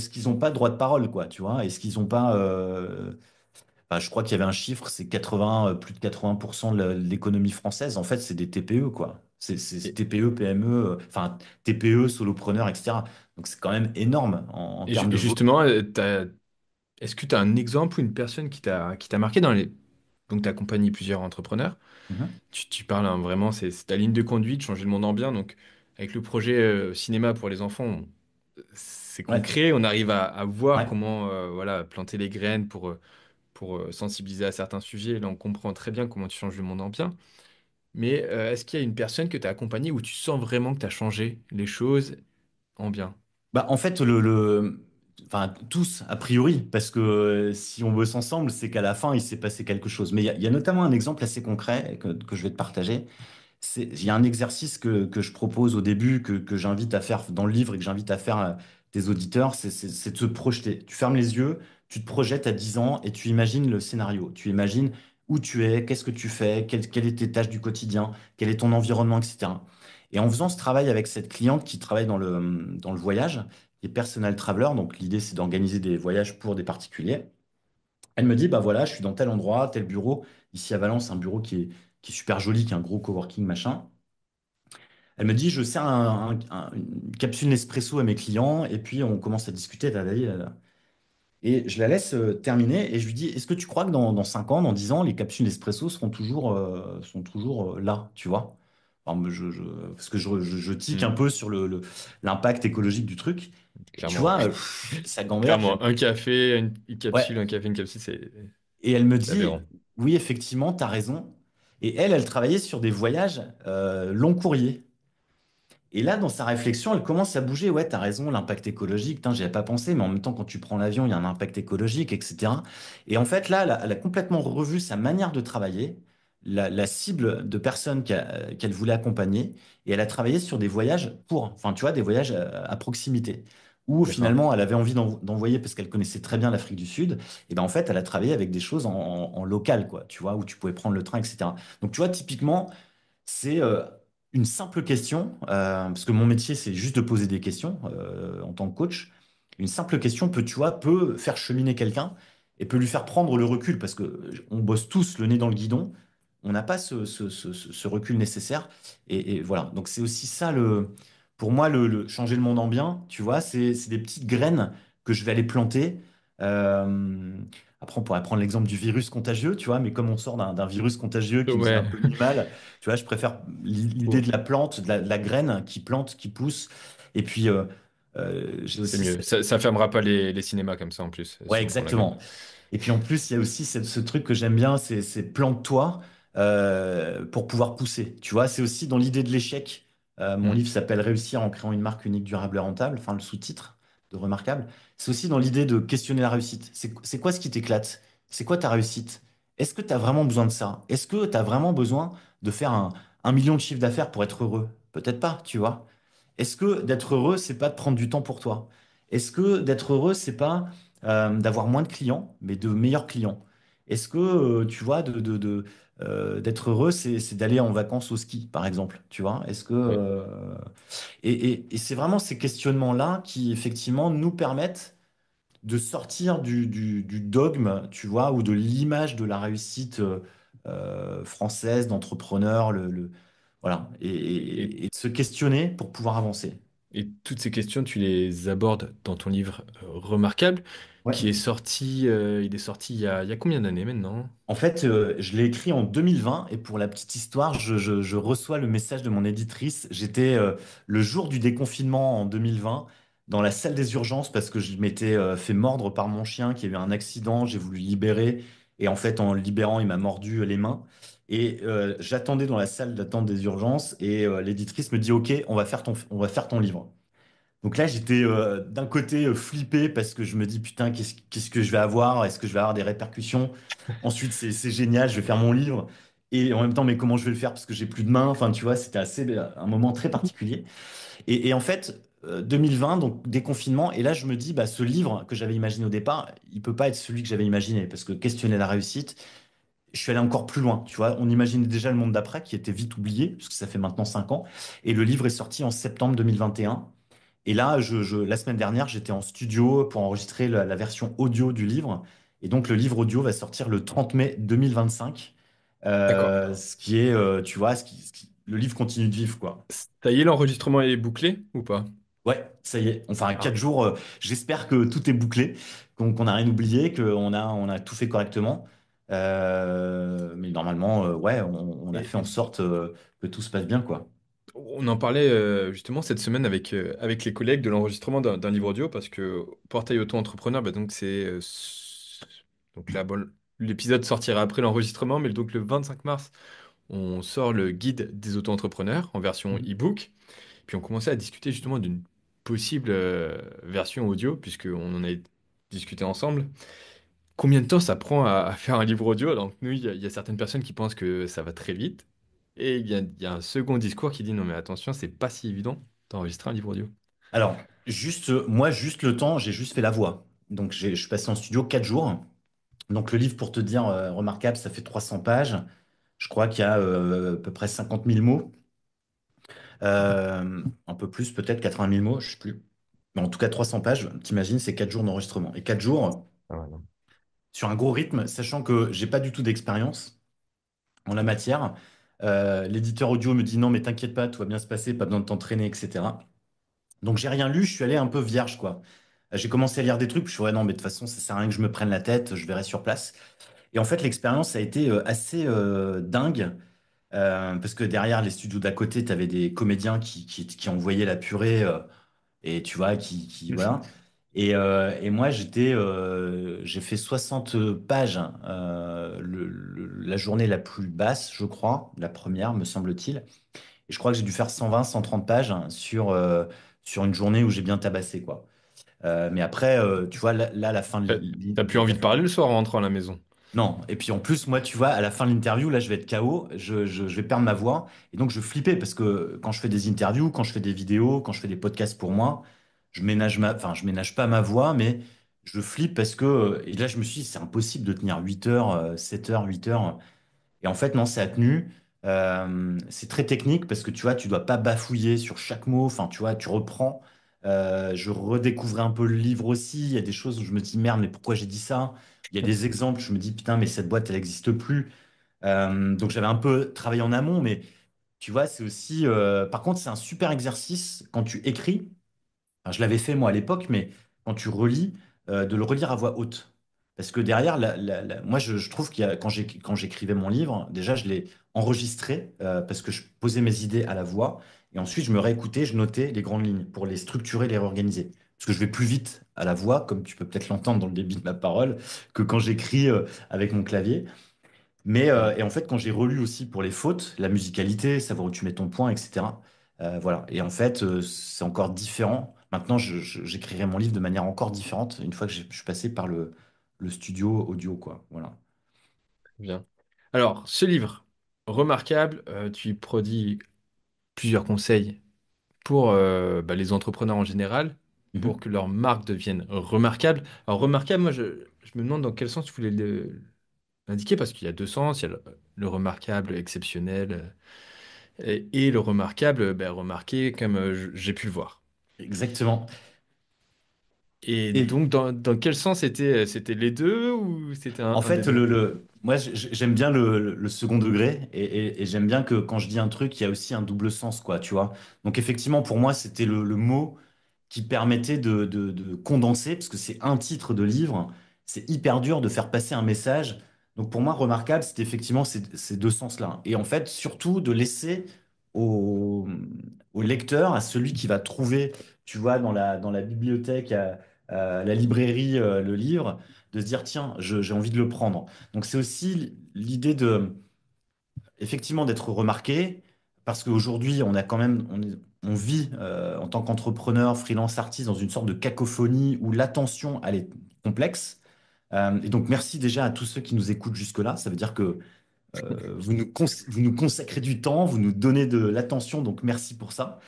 [SPEAKER 1] qu'ils n'ont pas de droit de parole, quoi, tu vois? Est-ce qu'ils n'ont pas. Enfin, je crois qu'il y avait un chiffre, c'est 80, plus de 80% de l'économie française, en fait, c'est des TPE, quoi. C'est
[SPEAKER 2] Et,
[SPEAKER 1] TPE, PME, enfin, TPE, solopreneurs, etc. Donc c'est quand même énorme en termes de volume.
[SPEAKER 2] justement, est-ce que tu as un exemple ou une personne qui t'a marqué dans les... Donc, tu as accompagné plusieurs entrepreneurs.
[SPEAKER 1] Mhm.
[SPEAKER 2] Tu parles hein, vraiment, c'est ta ligne de conduite, changer le monde en bien. Donc, avec le projet cinéma pour les enfants, c'est
[SPEAKER 1] Ouais,
[SPEAKER 2] concret. On arrive à voir
[SPEAKER 1] ouais.
[SPEAKER 2] comment voilà, planter les graines pour sensibiliser à certains sujets. Là, on comprend très bien comment tu changes le monde en bien. Mais est-ce qu'il y a une personne que tu as accompagnée où tu sens vraiment que tu as changé les choses en bien?
[SPEAKER 1] Bah, en fait, enfin, tous, a priori, parce que si on bosse ensemble, c'est qu'à la fin, il s'est passé quelque chose. Mais il y a notamment un exemple assez concret que je vais te partager. Il y a un exercice que je propose au début, que j'invite à faire dans le livre et que j'invite à faire tes auditeurs, c'est de se projeter. Tu fermes les yeux, tu te projettes à 10 ans et tu imagines le scénario. Tu imagines où tu es, qu'est-ce que tu fais, quelles est tes tâches du quotidien, quel est ton environnement, etc. Et en faisant ce travail avec cette cliente qui travaille dans le voyage, qui est personal traveler, donc l'idée c'est d'organiser des voyages pour des particuliers, elle me dit, bah voilà, je suis dans tel endroit, tel bureau, ici à Valence, un bureau qui est super joli, qui est un gros coworking, machin. Elle me dit, je sers une capsule Nespresso à mes clients et puis on commence à discuter. Et je la laisse terminer et je lui dis, est-ce que tu crois que dans 5 ans, dans 10 ans, les capsules Nespresso sont toujours là, tu vois? Enfin, parce que je tique un
[SPEAKER 2] Hmm,
[SPEAKER 1] peu sur l'impact écologique du truc. Et tu
[SPEAKER 2] clairement,
[SPEAKER 1] vois,
[SPEAKER 2] ouais.
[SPEAKER 1] ça gamberge.
[SPEAKER 2] Clairement, un café, une capsule,
[SPEAKER 1] Ouais.
[SPEAKER 2] un café, une capsule,
[SPEAKER 1] Et elle me
[SPEAKER 2] c'est
[SPEAKER 1] dit,
[SPEAKER 2] aberrant.
[SPEAKER 1] oui, effectivement, tu as raison. Et elle travaillait sur des voyages long courrier. Et là, dans sa réflexion, elle commence à bouger. Ouais, t'as raison, l'impact écologique, putain, j'y avais pas pensé, mais en même temps, quand tu prends l'avion, il y a un impact écologique, etc. Et en fait, là, elle a complètement revu sa manière de travailler, la cible de personnes qu'elle voulait accompagner, et elle a travaillé sur des voyages enfin, tu vois, des voyages à proximité, où
[SPEAKER 2] D'accord.
[SPEAKER 1] finalement, elle avait envie d'envoyer, parce qu'elle connaissait très bien l'Afrique du Sud, et ben en fait, elle a travaillé avec des choses en local, quoi, tu vois, où tu pouvais prendre le train, etc. Donc, tu vois, typiquement, c'est une simple question, parce que mon métier, c'est juste de poser des questions en tant que coach. Une simple question peut, tu vois, peut faire cheminer quelqu'un et peut lui faire prendre le recul, parce que on bosse tous le nez dans le guidon, on n'a pas ce recul nécessaire. Et voilà, donc c'est aussi ça, pour moi, changer le monde en bien, tu vois, c'est des petites graines que je vais aller planter. Euh, Après, on pourrait prendre l'exemple du virus contagieux, tu vois, mais comme on sort d'un virus contagieux qui faisait un
[SPEAKER 2] Ouais,
[SPEAKER 1] peu du mal, tu vois, je préfère l'idée
[SPEAKER 2] oh,
[SPEAKER 1] de la plante, de la graine qui plante, qui pousse. Et puis, j'ai
[SPEAKER 2] c'est
[SPEAKER 1] aussi
[SPEAKER 2] mieux. Ça fermera pas les cinémas comme ça en plus,
[SPEAKER 1] Ouais,
[SPEAKER 2] si on prend la graine.
[SPEAKER 1] exactement. Et puis en plus, il y a aussi ce truc que j'aime bien, c'est plante-toi pour pouvoir pousser. Tu vois, c'est aussi dans l'idée de l'échec. Mon
[SPEAKER 2] Hmm.
[SPEAKER 1] livre s'appelle Réussir en créant une marque unique, durable et rentable, enfin le sous-titre de Remarquable. C'est aussi dans l'idée de questionner la réussite. C'est quoi ce qui t'éclate? C'est quoi ta réussite? Est-ce que tu as vraiment besoin de ça? Est-ce que tu as vraiment besoin de faire 1 million de chiffre d'affaires pour être heureux? Peut-être pas, tu vois. Est-ce que d'être heureux, c'est pas de prendre du temps pour toi? Est-ce que d'être heureux, c'est pas d'avoir moins de clients, mais de meilleurs clients? Est-ce que, tu vois, d'être heureux, c'est d'aller en vacances au ski, par exemple, tu vois? Est-ce que,
[SPEAKER 2] Oui.
[SPEAKER 1] et c'est vraiment ces questionnements-là qui, effectivement, nous permettent de sortir du dogme, tu vois, ou de l'image de la réussite française, d'entrepreneur, voilà,
[SPEAKER 2] Et,
[SPEAKER 1] et de se questionner pour pouvoir avancer.
[SPEAKER 2] et toutes ces questions, tu les abordes dans ton livre Remarquable,
[SPEAKER 1] Ouais.
[SPEAKER 2] qui est sorti, il est sorti il y a combien d'années maintenant?
[SPEAKER 1] En fait, je l'ai écrit en 2020 et pour la petite histoire, je reçois le message de mon éditrice. J'étais le jour du déconfinement en 2020 dans la salle des urgences parce que je m'étais fait mordre par mon chien qui a eu un accident. J'ai voulu le libérer et en fait, en le libérant, il m'a mordu les mains. Et j'attendais dans la salle d'attente des urgences et l'éditrice me dit, OK, on va faire ton livre. Donc là, j'étais d'un côté flippé parce que je me dis, putain, qu'est-ce que je vais avoir? Est-ce que je vais avoir des répercussions? Ensuite, c'est génial, je vais faire mon livre. Et en même temps, mais comment je vais le faire parce que j'ai plus de main? Enfin, tu vois, c'était un moment très particulier. Et en fait, 2020, donc déconfinement. Et là, je me dis, bah, ce livre que j'avais imaginé au départ, il peut pas être celui que j'avais imaginé parce que questionner la réussite, je suis allé encore plus loin. Tu vois, on imaginait déjà le monde d'après qui était vite oublié parce que ça fait maintenant 5 ans. Et le livre est sorti en septembre 2021. Et un. Et là, la semaine dernière, j'étais en studio pour enregistrer la version audio du livre. Et donc, le livre audio va sortir le 30 mai 2025.
[SPEAKER 2] D'accord.
[SPEAKER 1] Ce qui est, tu vois, le livre continue de vivre, quoi.
[SPEAKER 2] Ça y est, l'enregistrement est bouclé ou pas?
[SPEAKER 1] Ouais, ça y est. Enfin,
[SPEAKER 2] Ah,
[SPEAKER 1] 4 jours, j'espère que tout est bouclé, qu'on n'a rien oublié, on a tout fait correctement. Mais normalement, ouais, on a
[SPEAKER 2] et,
[SPEAKER 1] fait en sorte que tout se passe bien, quoi.
[SPEAKER 2] on en parlait justement cette semaine avec les collègues de l'enregistrement d'un livre audio parce que Portail Auto-entrepreneur, bah, donc donc là, bon, l'épisode sortira après l'enregistrement, mais donc le 25 mars, on sort le guide des auto-entrepreneurs en version
[SPEAKER 1] Mhm.
[SPEAKER 2] e-book. Puis on commençait à discuter justement d'une possible version audio, puisqu'on en a discuté ensemble. Combien de temps ça prend à faire un livre audio? Donc nous, il y a certaines personnes qui pensent que ça va très vite. Et il y a un second discours qui dit non mais attention, c'est pas si évident d'enregistrer un livre audio.
[SPEAKER 1] Alors, juste, moi, juste le temps, j'ai juste fait la voix. Donc, je suis passé en studio 4 jours. Donc, le livre, pour te dire, remarquable, ça fait 300 pages. Je crois qu'il y a à peu près 50 000 mots. Un peu plus, peut-être 80 000 mots, je sais plus. Mais en tout cas, 300 pages, t'imagines, c'est 4 jours d'enregistrement. Et 4 jours
[SPEAKER 2] Ah ouais, non.
[SPEAKER 1] sur un gros rythme, sachant que j'ai pas du tout d'expérience en la matière. L'éditeur audio me dit non, mais t'inquiète pas, tout va bien se passer, pas besoin de t'entraîner, etc. Donc j'ai rien lu, je suis allé un peu vierge, quoi. J'ai commencé à lire des trucs, je suis ouais, non, mais de toute façon, ça sert à rien que je me prenne la tête, je verrai sur place. Et en fait, l'expérience a été assez dingue, parce que derrière les studios d'à côté, tu avais des comédiens qui envoyaient la purée, et tu vois, voilà. Et moi, j'ai fait 60 pages, la journée la plus basse, je crois, la première, me semble-t-il. Et je crois que j'ai dû faire 120, 130 pages sur une journée où j'ai bien tabassé, quoi. Mais après, tu vois, là, la fin de
[SPEAKER 2] T'as plus envie de parler le soir en rentrant à la maison.
[SPEAKER 1] non, et puis en plus, moi, tu vois, à la fin de l'interview, là, je vais être KO, je vais perdre ma voix. Et donc, je flippais parce que quand je fais des interviews, quand je fais des vidéos, quand je fais des podcasts pour moi, enfin, je ménage pas ma voix, mais je flippe parce que, et là, je me suis dit, c'est impossible de tenir 8 heures, 7 heures, 8 heures. Et en fait, non, c'est à tenue. C'est très technique parce que tu vois, tu dois pas bafouiller sur chaque mot. Enfin, tu vois, tu reprends. Je redécouvrais un peu le livre aussi. Il y a des choses où je me dis, merde, mais pourquoi j'ai dit ça? Il y a des exemples, je me dis, putain, mais cette boîte, elle n'existe plus. Donc j'avais un peu travaillé en amont, mais tu vois, c'est aussi. Par contre, c'est un super exercice quand tu écris. Enfin, je l'avais fait moi à l'époque, mais quand tu relis, de le relire à voix haute. Parce que derrière, moi je trouve quand j'écrivais mon livre, déjà je l'ai enregistré parce que je posais mes idées à la voix. Et ensuite, je me réécoutais, je notais les grandes lignes pour les structurer, les réorganiser. Parce que je vais plus vite à la voix, comme tu peux peut-être l'entendre dans le débit de ma parole, que quand j'écris avec mon clavier. Et en fait, quand j'ai relu aussi pour les fautes, la musicalité, savoir où tu mets ton point, etc. Voilà. Et en fait, c'est encore différent. Maintenant, j'écrirai mon livre de manière encore différente une fois que je suis passé par le studio audio, quoi. Voilà.
[SPEAKER 2] Bien. Alors, ce livre, remarquable, tu y prodigues plusieurs conseils pour bah, les entrepreneurs en général, pour
[SPEAKER 1] Mhm.
[SPEAKER 2] que leur marque devienne remarquable. Alors, remarquable, moi, je me demande dans quel sens tu voulais l'indiquer, parce qu'il y a deux sens. Il y a le remarquable, exceptionnel, et le remarquable, ben, remarqué, comme j'ai pu le voir.
[SPEAKER 1] Exactement.
[SPEAKER 2] Et
[SPEAKER 1] Et
[SPEAKER 2] donc, dans quel sens c'était les deux ou c'était
[SPEAKER 1] en
[SPEAKER 2] un des
[SPEAKER 1] fait,
[SPEAKER 2] deux?
[SPEAKER 1] moi, j'aime bien le second degré et j'aime bien que quand je dis un truc, il y a aussi un double sens, quoi, tu vois. Donc, effectivement, pour moi, c'était le mot qui permettait de condenser, parce que c'est un titre de livre, c'est hyper dur de faire passer un message. Donc, pour moi, remarquable, c'était effectivement ces deux sens-là. Et en fait, surtout de laisser au, au lecteur, à celui qui va trouver, tu vois, dans la bibliothèque, à la librairie, le livre de se dire, tiens, j'ai envie de le prendre. Donc c'est aussi l'idée de, effectivement, d'être remarqué, parce qu'aujourd'hui, on a quand même, on vit en tant qu'entrepreneur, freelance, artiste, dans une sorte de cacophonie où l'attention, elle est complexe. Et donc merci déjà à tous ceux qui nous écoutent jusque-là. Ça veut dire que vous nous consacrez du temps, vous nous donnez de l'attention, donc merci pour ça.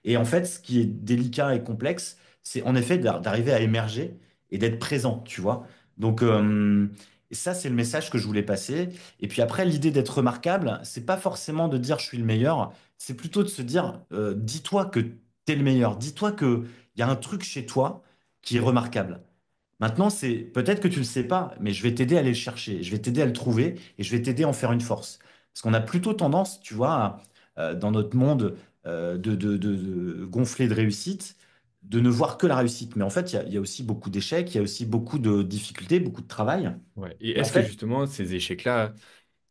[SPEAKER 1] Et en fait, ce qui est délicat et complexe, c'est en effet d'arriver à émerger et d'être présent, tu vois. Donc, et ça, c'est le message que je voulais passer. Et puis après, l'idée d'être remarquable, c'est pas forcément de dire je suis le meilleur, c'est plutôt de se dire, dis-toi que t'es le meilleur, dis-toi que il y a un truc chez toi qui est remarquable. Maintenant, c'est peut-être que tu le sais pas, mais je vais t'aider à aller le chercher, je vais t'aider à le trouver et je vais t'aider à en faire une force. Parce qu'on a plutôt tendance, tu vois, dans notre monde de gonfler de réussite, de ne voir que la réussite. Mais en fait, il y a aussi beaucoup d'échecs, il y a aussi beaucoup de difficultés, beaucoup de travail.
[SPEAKER 2] Ouais. Et
[SPEAKER 1] Et en
[SPEAKER 2] est-ce que
[SPEAKER 1] fait,
[SPEAKER 2] justement ces échecs-là,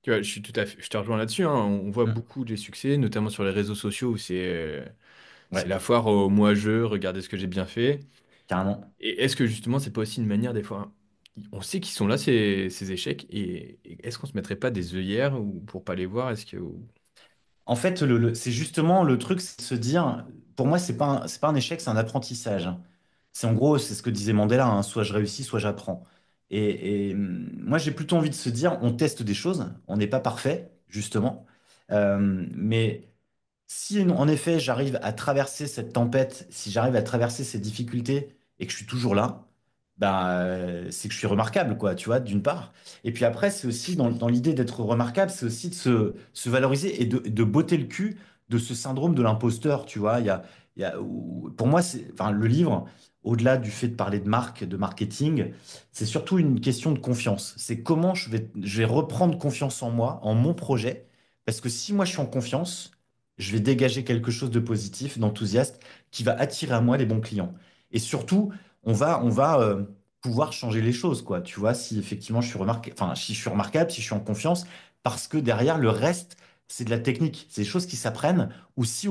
[SPEAKER 2] tu vois, je suis tout à fait, je te rejoins là-dessus, hein, on voit
[SPEAKER 1] mm,
[SPEAKER 2] beaucoup des succès, notamment sur les réseaux sociaux où c'est
[SPEAKER 1] ouais,
[SPEAKER 2] la foire au moi-je, regardez ce que j'ai bien fait.
[SPEAKER 1] carrément.
[SPEAKER 2] Et est-ce que justement c'est pas aussi une manière des fois, on sait qu'ils sont là ces échecs et est-ce qu'on se mettrait pas des œillères ou pour pas les voir, est-ce que
[SPEAKER 1] En fait, c'est justement le truc, c'est de se dire, pour moi, c'est pas un échec, c'est un apprentissage. C'est en gros, c'est ce que disait Mandela, hein, soit je réussis, soit j'apprends. Moi, j'ai plutôt envie de se dire, on teste des choses, on n'est pas parfait, justement. Mais si en effet j'arrive à traverser cette tempête, si j'arrive à traverser ces difficultés et que je suis toujours là, bah, c'est que je suis remarquable, quoi, tu vois, d'une part. Et puis après, c'est aussi dans l'idée d'être remarquable, c'est aussi de se valoriser et de botter le cul de ce syndrome de l'imposteur, tu vois. Pour moi, enfin, le livre, au-delà du fait de parler de marque, de marketing, c'est surtout une question de confiance. C'est comment je vais reprendre confiance en moi, en mon projet. Parce que si moi je suis en confiance, je vais dégager quelque chose de positif, d'enthousiaste, qui va attirer à moi les bons clients. Et surtout, on va pouvoir changer les choses, quoi. Tu vois, si effectivement si je suis remarquable, si je suis en confiance, parce que derrière, le reste, c'est de la technique. C'est des choses qui s'apprennent, ou si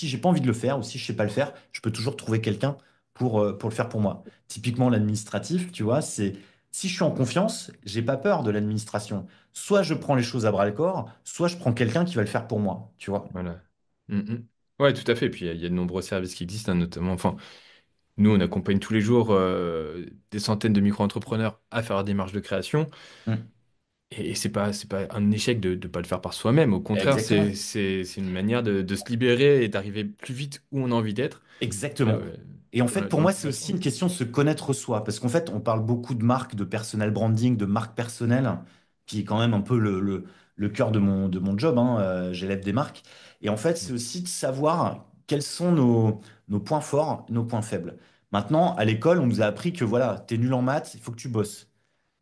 [SPEAKER 1] j'ai pas envie de le faire, ou si je sais pas le faire, je peux toujours trouver quelqu'un pour le faire pour moi. Typiquement, l'administratif, tu vois, si je suis en confiance, j'ai pas peur de l'administration. Soit je prends les choses à bras-le-corps, soit je prends quelqu'un qui va le faire pour moi, tu vois.
[SPEAKER 2] voilà. Mm, mm. Ouais, tout à fait. Puis il y a de nombreux services qui existent, hein, notamment. Enfin, nous, on accompagne tous les jours des centaines de micro-entrepreneurs à faire des démarches de création.
[SPEAKER 1] Mm.
[SPEAKER 2] Et c'est pas un échec de ne pas le faire par soi-même. Au contraire,
[SPEAKER 1] Exactement.
[SPEAKER 2] c'est une manière de se libérer et d'arriver plus vite où on a envie d'être.
[SPEAKER 1] Exactement.
[SPEAKER 2] Euh,
[SPEAKER 1] Et en fait,
[SPEAKER 2] voilà,
[SPEAKER 1] pour moi,
[SPEAKER 2] donc,
[SPEAKER 1] c'est aussi une question de se connaître soi. Parce qu'en fait, on parle beaucoup de marque, de personal branding, de marque personnelle, qui est quand même un peu le cœur de mon job, hein. J'élève des marques. Et en fait, c'est aussi de savoir quels sont nos points forts, nos points faibles. Maintenant, à l'école, on nous a appris que voilà, t'es nul en maths, il faut que tu bosses.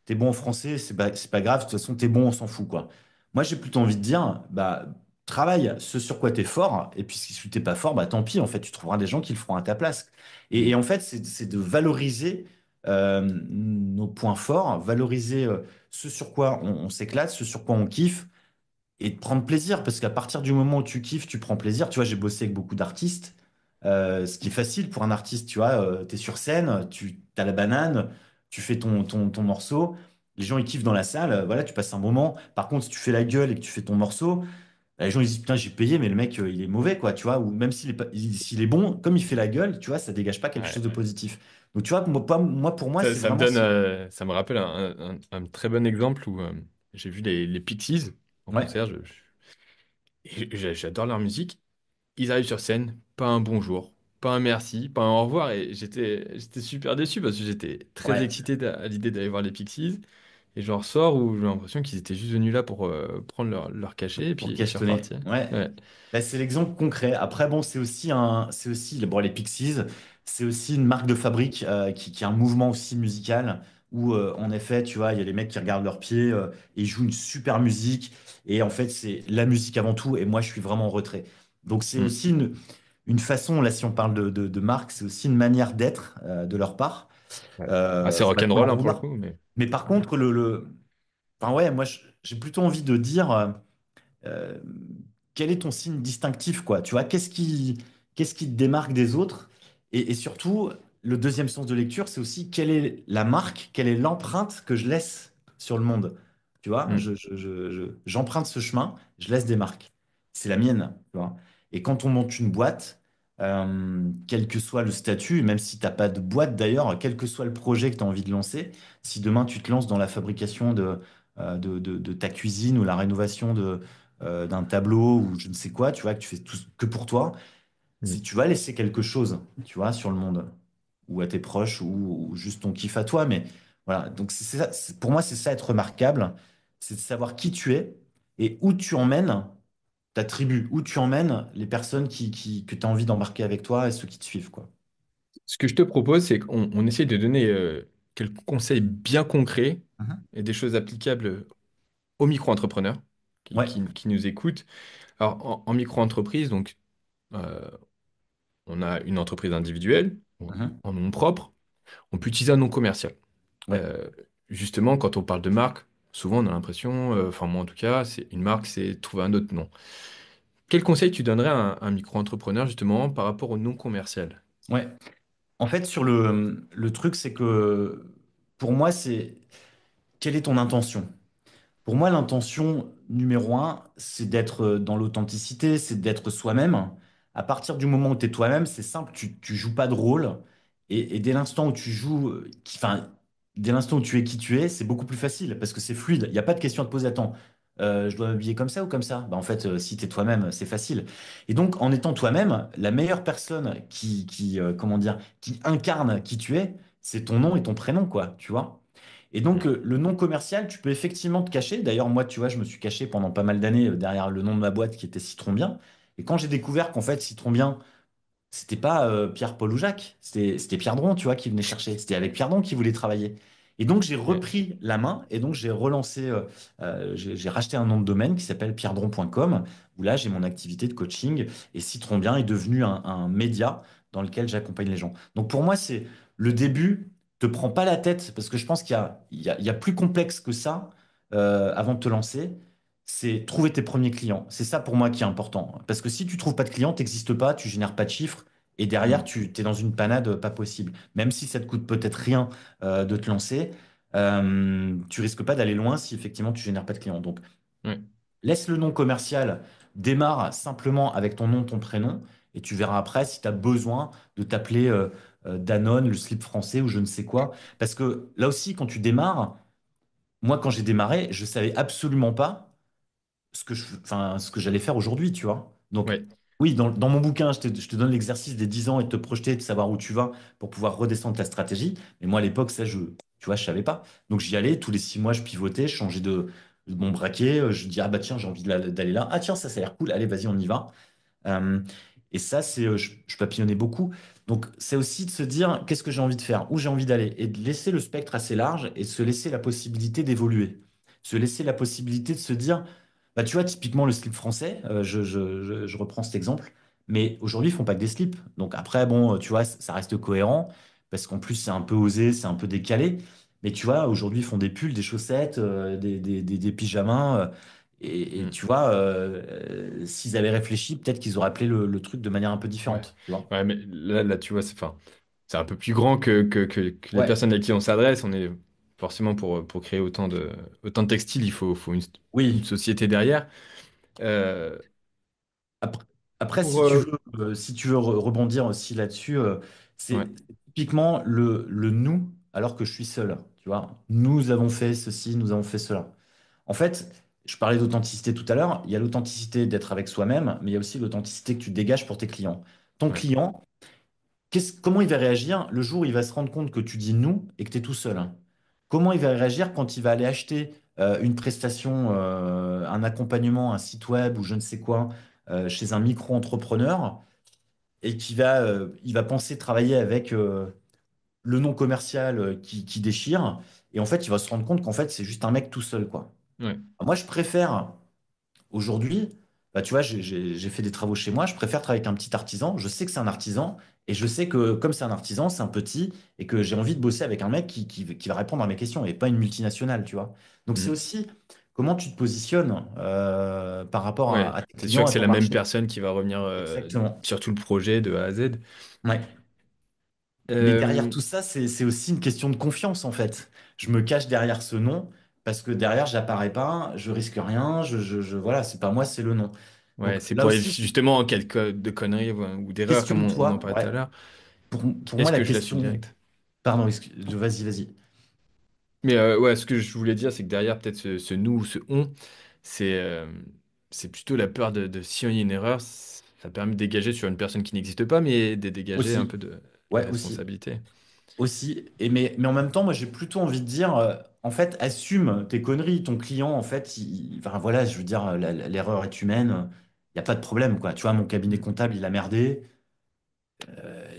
[SPEAKER 1] T'es bon en français, c'est pas grave, de toute façon, t'es bon, on s'en fout, quoi. Moi, j'ai plutôt envie de dire, bah, travaille ce sur quoi t'es fort, et puis si t'es pas fort, bah, tant pis, en fait, tu trouveras des gens qui le feront à ta place. Et en fait, c'est de valoriser nos points forts, valoriser ce sur quoi on s'éclate, ce sur quoi on kiffe, et de prendre plaisir, parce qu'à partir du moment où tu kiffes, tu prends plaisir. Tu vois, j'ai bossé avec beaucoup d'artistes, ce qui est facile pour un artiste, tu vois, t'es sur scène, tu as la banane, tu fais ton morceau, les gens ils kiffent dans la salle, voilà, tu passes un moment. Par contre, si tu fais la gueule et que tu fais ton morceau, bah, les gens ils disent putain, j'ai payé, mais le mec il est mauvais, quoi, tu vois, ou même s'il est bon, comme il fait la gueule, tu vois, ça dégage pas quelque chose de
[SPEAKER 2] ouais.
[SPEAKER 1] positif. Donc, tu vois, pour moi, c'est
[SPEAKER 2] Ça me
[SPEAKER 1] vraiment
[SPEAKER 2] donne, ça me rappelle un très bon exemple où j'ai vu les Pixies en
[SPEAKER 1] ouais,
[SPEAKER 2] concert. J'adore leur musique. Ils arrivent sur scène, pas un bonjour, pas un merci, pas un au revoir. Et j'étais super déçu parce que j'étais très
[SPEAKER 1] ouais,
[SPEAKER 2] excité à l'idée d'aller voir les Pixies. Et je ressors où j'ai l'impression qu'ils étaient juste venus là pour prendre leur cachet et
[SPEAKER 1] pour
[SPEAKER 2] puis c'est
[SPEAKER 1] cachetonner.
[SPEAKER 2] reparti.
[SPEAKER 1] Ouais.
[SPEAKER 2] Ouais.
[SPEAKER 1] Bah, c'est l'exemple concret. Après, bon, c'est aussi, bon, les Pixies, c'est aussi une marque de fabrique qui a un mouvement aussi musical où, en effet, tu vois, il y a les mecs qui regardent leurs pieds et ils jouent une super musique. Et en fait, c'est la musique avant tout. Et moi, je suis vraiment en retrait. Donc, c'est
[SPEAKER 2] Mm.
[SPEAKER 1] aussi une façon, là, si on parle de marque, c'est aussi une manière d'être de leur part.
[SPEAKER 2] Ouais. Assez
[SPEAKER 1] Faut pas trop
[SPEAKER 2] rock'n'roll
[SPEAKER 1] leur
[SPEAKER 2] hein, pour le
[SPEAKER 1] vouloir.
[SPEAKER 2] coup, mais
[SPEAKER 1] Mais par
[SPEAKER 2] voilà.
[SPEAKER 1] contre, enfin, ouais, moi, j'ai plutôt envie de dire. Euh, quel est ton signe distinctif, quoi? Tu vois, qu'est-ce qui te démarque des autres? Et surtout, le deuxième sens de lecture, c'est aussi quelle est la marque, quelle est l'empreinte que je laisse sur le monde. Tu vois,
[SPEAKER 2] Mm.
[SPEAKER 1] j'emprunte ce chemin, je laisse des marques. C'est la mienne, tu vois. Et quand on monte une boîte, quel que soit le statut, même si tu n'as pas de boîte d'ailleurs, quel que soit le projet que tu as envie de lancer, si demain tu te lances dans la fabrication de ta cuisine ou la rénovation d'un tableau ou je ne sais quoi, tu vois, que tu fais tout que pour toi,
[SPEAKER 2] Mm.
[SPEAKER 1] tu vas laisser quelque chose, tu vois, sur le monde, ou à tes proches, ou juste ton kiff à toi. Mais voilà, donc c'est ça, pour moi, c'est ça être remarquable, c'est de savoir qui tu es et où tu emmènes ta tribu, où tu emmènes les personnes que tu as envie d'embarquer avec toi et ceux qui te suivent, quoi.
[SPEAKER 2] Ce que je te propose, c'est qu'on essaie de donner quelques conseils bien concrets
[SPEAKER 1] Mhm.
[SPEAKER 2] et des choses applicables aux micro-entrepreneurs
[SPEAKER 1] Ouais.
[SPEAKER 2] qui nous écoutent. Alors, en micro-entreprise, donc, euh, on a une entreprise individuelle,
[SPEAKER 1] Mhm.
[SPEAKER 2] en nom propre. On peut utiliser un nom commercial.
[SPEAKER 1] Ouais.
[SPEAKER 2] Euh, Justement, quand on parle de marque, souvent on a l'impression, enfin moi en tout cas, c'est une marque, c'est trouver un autre nom. Quel conseil tu donnerais à un micro-entrepreneur justement par rapport au nom commercial?
[SPEAKER 1] Ouais. En fait, sur le truc, c'est que pour moi, c'est quelle est ton intention? Pour moi, l'intention numéro un, c'est d'être dans l'authenticité, c'est d'être soi-même. À partir du moment où tu es toi-même, c'est simple, tu joues pas de rôle. Et dès l'instant où tu joues, enfin, dès l'instant où tu es qui tu es, c'est beaucoup plus facile parce que c'est fluide. Il n'y a pas de question à te poser. Attends, je dois m'habiller comme ça ou comme ça? Bah, en fait, si tu es toi-même, c'est facile. Et donc, en étant toi-même, la meilleure personne comment dire, qui incarne qui tu es, c'est ton nom et ton prénom, quoi, tu vois? Et donc,
[SPEAKER 2] Mm.
[SPEAKER 1] le nom commercial, tu peux effectivement te cacher. D'ailleurs, moi, tu vois, je me suis caché pendant pas mal d'années derrière le nom de ma boîte qui était Citron Bien. Et quand j'ai découvert qu'en fait, Citron Bien, c'était pas Pierre, Paul ou Jacques, c'était Pierre Dron, tu vois, qui venait chercher. C'était avec Pierre Dron qui voulait travailler. Et donc, j'ai
[SPEAKER 2] Ouais.
[SPEAKER 1] repris la main et donc j'ai relancé, j'ai racheté un nom de domaine qui s'appelle pierredron.com, où là, j'ai mon activité de coaching et Citron Bien est devenu un média dans lequel j'accompagne les gens. Donc, pour moi, c'est le début. Te prends pas la tête parce que je pense qu'il y a plus complexe que ça avant de te lancer. C'est trouver tes premiers clients. C'est ça pour moi qui est important. Parce que si tu trouves pas de clients, t'existes pas, tu génères pas de chiffres. Et derrière,
[SPEAKER 2] Mm.
[SPEAKER 1] tu es dans une panade pas possible. Même si ça te coûte peut-être rien de te lancer, tu risques pas d'aller loin si effectivement tu génères pas de clients. Donc,
[SPEAKER 2] Ouais.
[SPEAKER 1] laisse le nom commercial, démarre simplement avec ton nom, ton prénom, et tu verras après si tu as besoin de t'appeler Danone, le slip français ou je ne sais quoi. Parce que là aussi, quand tu démarres, moi, quand j'ai démarré, je savais absolument pas enfin, ce que j'allais faire aujourd'hui, tu vois. Donc,
[SPEAKER 2] Ouais.
[SPEAKER 1] oui, dans mon bouquin, je te donne l'exercice des 10 ans et de te projeter, de savoir où tu vas pour pouvoir redescendre ta stratégie. Mais moi, à l'époque, ça, tu vois, je savais pas. Donc, j'y allais, tous les 6 mois, je pivotais, je changeais de mon braquet. Je dis, ah bah tiens, j'ai envie d'aller là. Ah tiens, ça a l'air cool. Allez, vas-y, on y va. Euh, et ça, je papillonnais beaucoup. Donc, c'est aussi de se dire, qu'est-ce que j'ai envie de faire, où j'ai envie d'aller, et de laisser le spectre assez large et de se laisser la possibilité d'évoluer. Se laisser la possibilité de se dire, bah, tu vois, typiquement le slip français, je reprends cet exemple, mais aujourd'hui, ils font pas que des slips. Donc après, bon, tu vois, ça reste cohérent, parce qu'en plus, c'est un peu osé, c'est un peu décalé. Mais tu vois, aujourd'hui, ils font des pulls, des chaussettes, des pyjamas. Et
[SPEAKER 2] Mm.
[SPEAKER 1] tu vois, s'ils avaient réfléchi, peut-être qu'ils auraient appelé le truc de manière un peu
[SPEAKER 2] Ouais.
[SPEAKER 1] différente, tu vois.
[SPEAKER 2] Ouais, mais là, tu vois, enfin, c'est un peu plus grand que les
[SPEAKER 1] Ouais,
[SPEAKER 2] personnes à qui on s'adresse. On est forcément pour créer autant de textiles, il faut une
[SPEAKER 1] oui.
[SPEAKER 2] société derrière. Euh,
[SPEAKER 1] Après, après,
[SPEAKER 2] pour,
[SPEAKER 1] si tu veux rebondir aussi là-dessus,
[SPEAKER 2] ouais,
[SPEAKER 1] c'est typiquement le nous, alors que je suis seul. Tu vois, nous avons fait ceci, nous avons fait cela. En fait, je parlais d'authenticité tout à l'heure. Il y a l'authenticité d'être avec soi-même, mais il y a aussi l'authenticité que tu dégages pour tes clients. Ton
[SPEAKER 2] ouais,
[SPEAKER 1] client, comment il va réagir le jour où il va se rendre compte que tu dis nous et que tu es tout seul? Comment il va réagir quand il va aller acheter une prestation, un accompagnement, un site web ou je ne sais quoi chez un micro-entrepreneur et il va penser travailler avec le nom commercial qui déchire et en fait il va se rendre compte qu'en fait c'est juste un mec tout seul quoi.
[SPEAKER 2] ouais,
[SPEAKER 1] Moi je préfère aujourd'hui, bah, tu vois, j'ai fait des travaux chez moi. Je préfère travailler avec un petit artisan. Je sais que c'est un artisan et je sais que comme c'est un artisan, c'est un petit et que j'ai envie de bosser avec un mec qui va répondre à mes questions et pas une multinationale, tu vois. Donc c'est
[SPEAKER 2] mm,
[SPEAKER 1] aussi comment tu te positionnes par rapport
[SPEAKER 2] ouais.
[SPEAKER 1] à tes
[SPEAKER 2] C'est sûr
[SPEAKER 1] clients,
[SPEAKER 2] que
[SPEAKER 1] à
[SPEAKER 2] c'est
[SPEAKER 1] ton
[SPEAKER 2] la même
[SPEAKER 1] marché.
[SPEAKER 2] personne qui va revenir
[SPEAKER 1] Exactement.
[SPEAKER 2] sur tout le projet de A à Z.
[SPEAKER 1] Ouais. Mais derrière
[SPEAKER 2] Euh,
[SPEAKER 1] tout ça, c'est aussi une question de confiance en fait. Je me cache derrière ce nom parce que derrière, j'apparais pas, je risque rien, voilà, c'est pas moi, c'est le nom.
[SPEAKER 2] ouais,
[SPEAKER 1] Donc
[SPEAKER 2] c'est
[SPEAKER 1] là
[SPEAKER 2] pour
[SPEAKER 1] aussi,
[SPEAKER 2] justement en cas de conneries ou d'erreurs, comme on en
[SPEAKER 1] questionne-toi.
[SPEAKER 2] parlait tout
[SPEAKER 1] Ouais.
[SPEAKER 2] à l'heure.
[SPEAKER 1] Pour moi,
[SPEAKER 2] Est-ce
[SPEAKER 1] la
[SPEAKER 2] que je la suis
[SPEAKER 1] question.
[SPEAKER 2] direct?
[SPEAKER 1] Pardon, vas-y, vas-y.
[SPEAKER 2] Mais ouais, ce que je voulais dire, c'est que derrière peut-être ce nous ou ce on, c'est c'est plutôt la peur de si on y a une erreur, Ça permet de dégager sur une personne qui n'existe pas, mais de dégager un
[SPEAKER 1] Aussi.
[SPEAKER 2] peu de
[SPEAKER 1] Ouais, aussi.
[SPEAKER 2] responsabilité.
[SPEAKER 1] Aussi. Mais en même temps, moi, j'ai plutôt envie de dire, en fait, assume tes conneries. Ton client, en fait, enfin, voilà, je veux dire, l'erreur est humaine. Il n'y a pas de problème, quoi. Tu vois, mon cabinet
[SPEAKER 2] Mm.
[SPEAKER 1] comptable, il a merdé.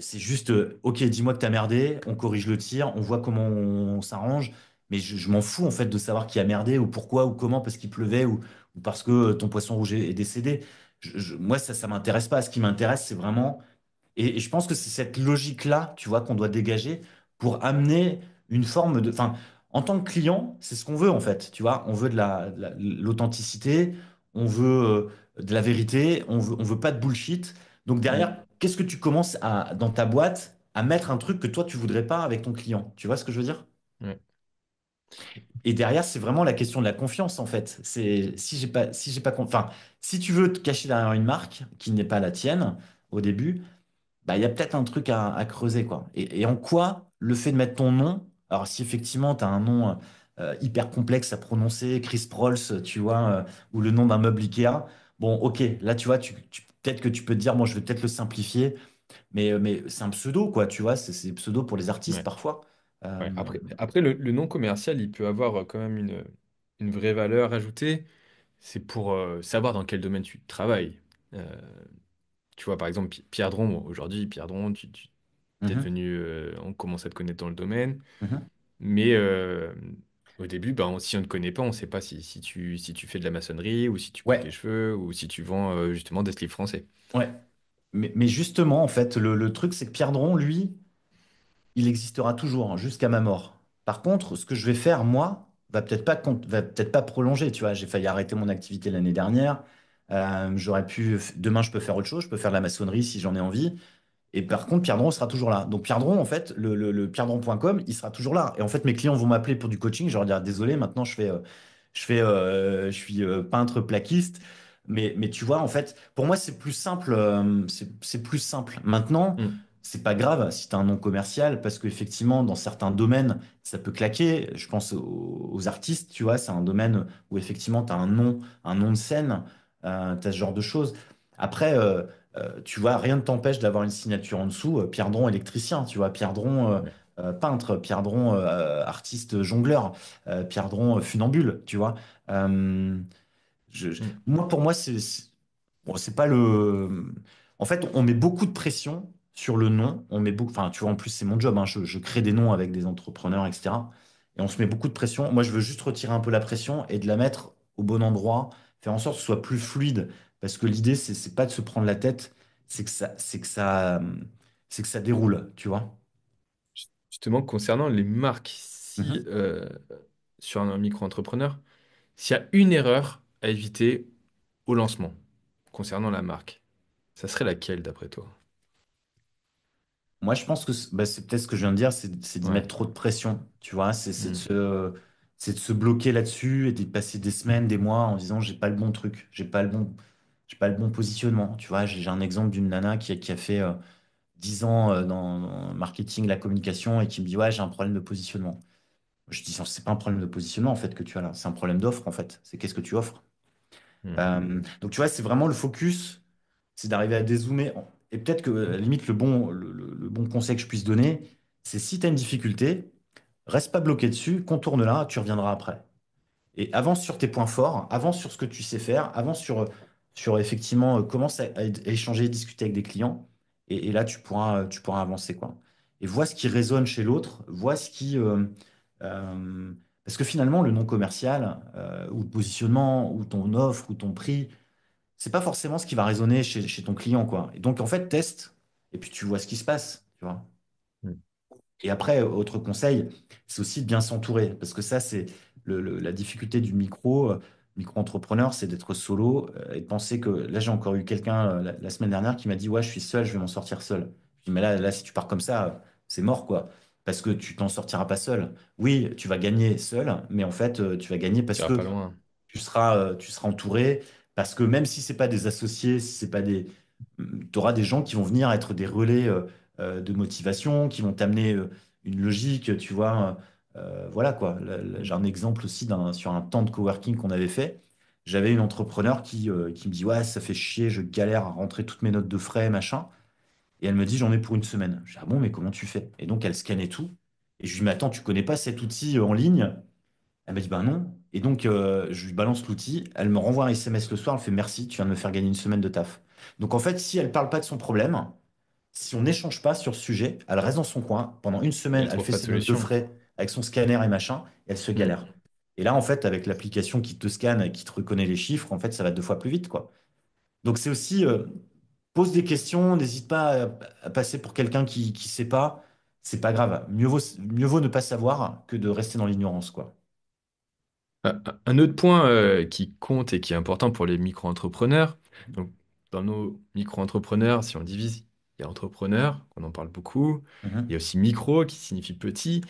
[SPEAKER 1] C'est juste, ok, dis-moi que t'as merdé, on corrige le tir, on voit comment on s'arrange, mais je m'en fous en fait de savoir qui a merdé ou pourquoi ou comment, parce qu'il pleuvait ou parce que ton poisson rouge est décédé. Moi, ça m'intéresse pas. Ce qui m'intéresse, c'est vraiment et je pense que c'est cette logique-là, tu vois, qu'on doit dégager pour amener une forme de... Enfin, en tant que client, c'est ce qu'on veut, en fait, tu vois. On veut l'authenticité, on veut de la vérité, on veut pas de bullshit. Donc
[SPEAKER 2] Mm.
[SPEAKER 1] derrière, qu'est-ce que tu commences dans ta boîte à mettre un truc que toi, tu voudrais pas avec ton client? Tu vois ce que je veux dire?
[SPEAKER 2] Ouais.
[SPEAKER 1] Et derrière, c'est vraiment la question de la confiance, en fait. C'est si j'ai pas, enfin, si tu veux te cacher derrière une marque qui n'est pas la tienne au début, bah, il y a peut-être un truc à creuser, quoi. Et en quoi le fait de mettre ton nom, alors si effectivement tu as un nom hyper complexe à prononcer, Chris Prolls, tu vois, ou le nom d'un meuble Ikea, bon, ok, là, tu vois, peut-être que tu peux te dire, bon, je vais peut-être le simplifier, mais c'est un pseudo, quoi, tu vois, c'est pseudo pour les artistes
[SPEAKER 2] Ouais.
[SPEAKER 1] parfois.
[SPEAKER 2] Ouais.
[SPEAKER 1] Euh,
[SPEAKER 2] Après le nom commercial, il peut avoir quand même une vraie valeur ajoutée. C'est pour savoir dans quel domaine tu travailles. Euh, Tu vois, par exemple, Pierre Dron, bon, aujourd'hui, Pierre Dron, tu t'es
[SPEAKER 1] mhm,
[SPEAKER 2] devenu, on commence à te connaître dans le domaine,
[SPEAKER 1] mhm.
[SPEAKER 2] mais au début, ben, si on ne te connaît pas, on ne sait pas si tu fais de la maçonnerie, ou si tu coupes les
[SPEAKER 1] Ouais,
[SPEAKER 2] cheveux, ou si tu vends justement des slips français.
[SPEAKER 1] ouais. Mais justement, en fait, le truc, c'est que Pierre Dron, lui, il existera toujours hein, jusqu'à ma mort. Par contre, ce que je vais faire, moi, va peut-être pas prolonger. Tu vois, j'ai failli arrêter mon activité l'année dernière. Demain, je peux faire autre chose. Je peux faire de la maçonnerie si j'en ai envie. Et par contre, Pierre Dron sera toujours là. Donc Pierre Dron, en fait, le pierredron.com, il sera toujours là. Et en fait, mes clients vont m'appeler pour du coaching. Je leur dire désolé, maintenant je suis peintre plaquiste. Mais tu vois, en fait, pour moi, c'est plus simple. C'est plus simple. Maintenant,
[SPEAKER 2] Hmm.
[SPEAKER 1] c'est pas grave si tu as un nom commercial, parce qu'effectivement, dans certains domaines, ça peut claquer. Je pense aux artistes, tu vois, c'est un domaine où effectivement, tu as un nom de scène, tu as ce genre de choses. Après, tu vois, rien ne t'empêche d'avoir une signature en dessous, Pierre Dron électricien, tu vois, Pierre Dron
[SPEAKER 2] Ouais.
[SPEAKER 1] peintre, Pierre Dron artiste jongleur, Pierre Dron funambule, tu vois. Euh,
[SPEAKER 2] Hmm.
[SPEAKER 1] Moi, pour moi, bon, c'est pas le. En fait, on met beaucoup de pression sur le nom. On met beaucoup. Enfin, tu vois, en plus, c'est mon job. Hein, je crée des noms avec des entrepreneurs, etc. Et on se met beaucoup de pression. Moi, je veux juste retirer un peu la pression et de la mettre au bon endroit, faire en sorte que ce soit plus fluide. Parce que l'idée, c'est pas de se prendre la tête, c'est que c'est que ça déroule, tu vois.
[SPEAKER 2] Justement, concernant les marques, si
[SPEAKER 1] Mhm.
[SPEAKER 2] sur un micro-entrepreneur, s'il y a une erreur à éviter au lancement concernant la marque, ça serait laquelle d'après toi?
[SPEAKER 1] Moi, je pense que bah, c'est peut-être ce que je viens de dire, c'est d'y
[SPEAKER 2] Ouais.
[SPEAKER 1] mettre trop de pression, tu vois,
[SPEAKER 2] Hmm.
[SPEAKER 1] c'est de se bloquer là-dessus et de passer des semaines, des mois en disant j'ai pas le bon truc, j'ai pas le bon positionnement, tu vois. J'ai un exemple d'une nana qui a fait 10 ans dans le marketing, la communication et qui me dit ouais, j'ai un problème de positionnement. Je dis c'est pas un problème de positionnement en fait que tu as là, c'est un problème d'offre en fait. C'est qu'est-ce que tu offres.
[SPEAKER 2] Hmm.
[SPEAKER 1] Donc tu vois, c'est vraiment le focus, c'est d'arriver à dézoomer. Et peut-être que à la limite, le bon conseil que je puisse donner, c'est si tu as une difficulté, reste pas bloqué dessus, contourne-la, tu reviendras après. Et avance sur tes points forts, avance sur ce que tu sais faire, avance sur effectivement, commence à échanger, discuter avec des clients. Et là, tu pourras avancer, quoi. Et vois ce qui résonne chez l'autre, vois ce qui... parce que finalement, le non commercial, ou le positionnement, ou ton offre, ou ton prix, c'est pas forcément ce qui va résonner chez ton client, quoi. Et donc, en fait, teste, et puis tu vois ce qui se passe, tu vois.
[SPEAKER 2] Hmm.
[SPEAKER 1] Et après, autre conseil, c'est aussi de bien s'entourer, parce que ça, c'est la difficulté du micro-entrepreneur, c'est d'être solo et de penser que, là, j'ai encore eu quelqu'un la semaine dernière qui m'a dit, ouais, je suis seul, je vais m'en sortir seul. Je dis, mais là, si tu pars comme ça, c'est mort, quoi. Parce que tu t'en sortiras pas seul. Oui, tu vas gagner seul, mais en fait, tu vas gagner parce
[SPEAKER 2] Tu iras
[SPEAKER 1] que
[SPEAKER 2] pas loin.
[SPEAKER 1] tu seras entouré parce que même si c'est pas des associés, si c'est pas des, tu auras des gens qui vont venir être des relais de motivation, qui vont t'amener une logique, tu vois. Voilà quoi. J'ai un exemple aussi sur un temps de coworking qu'on avait fait. j'avais une entrepreneur qui me dit, ouais, ça fait chier, je galère à rentrer toutes mes notes de frais, machin. Et elle me dit, j'en ai pour une semaine. Je dis, ah bon, mais comment tu fais? Et donc, elle scannait tout. Et je lui dis, mais attends, tu connais pas cet outil en ligne? Elle m'a dit, ben non. Et donc, je lui balance l'outil. Elle me renvoie un SMS le soir. Elle fait, merci, tu viens de me faire gagner une semaine de taf. Donc, en fait, si elle parle pas de son problème, si on n'échange pas sur ce sujet, elle reste dans son coin. Pendant une
[SPEAKER 2] Et
[SPEAKER 1] semaine,
[SPEAKER 2] elle
[SPEAKER 1] elle
[SPEAKER 2] trouve
[SPEAKER 1] fait
[SPEAKER 2] pas de
[SPEAKER 1] ses notes de
[SPEAKER 2] solution.
[SPEAKER 1] frais avec son scanner et machin, et elle se
[SPEAKER 2] Hmm.
[SPEAKER 1] galère. Et là, en fait, avec l'application qui te scanne et qui te reconnaît les chiffres, en fait, ça va 2 fois plus vite, quoi. Donc, c'est aussi, pose des questions, n'hésite pas à passer pour quelqu'un qui sait pas. C'est pas grave. Mieux vaut ne pas savoir que de rester dans l'ignorance, quoi.
[SPEAKER 2] Un autre point qui compte et qui est important pour les micro-entrepreneurs, donc dans nos micro-entrepreneurs, si on divise, il y a entrepreneur, on en parle beaucoup, il y a
[SPEAKER 1] Mhm.
[SPEAKER 2] aussi micro qui signifie petit,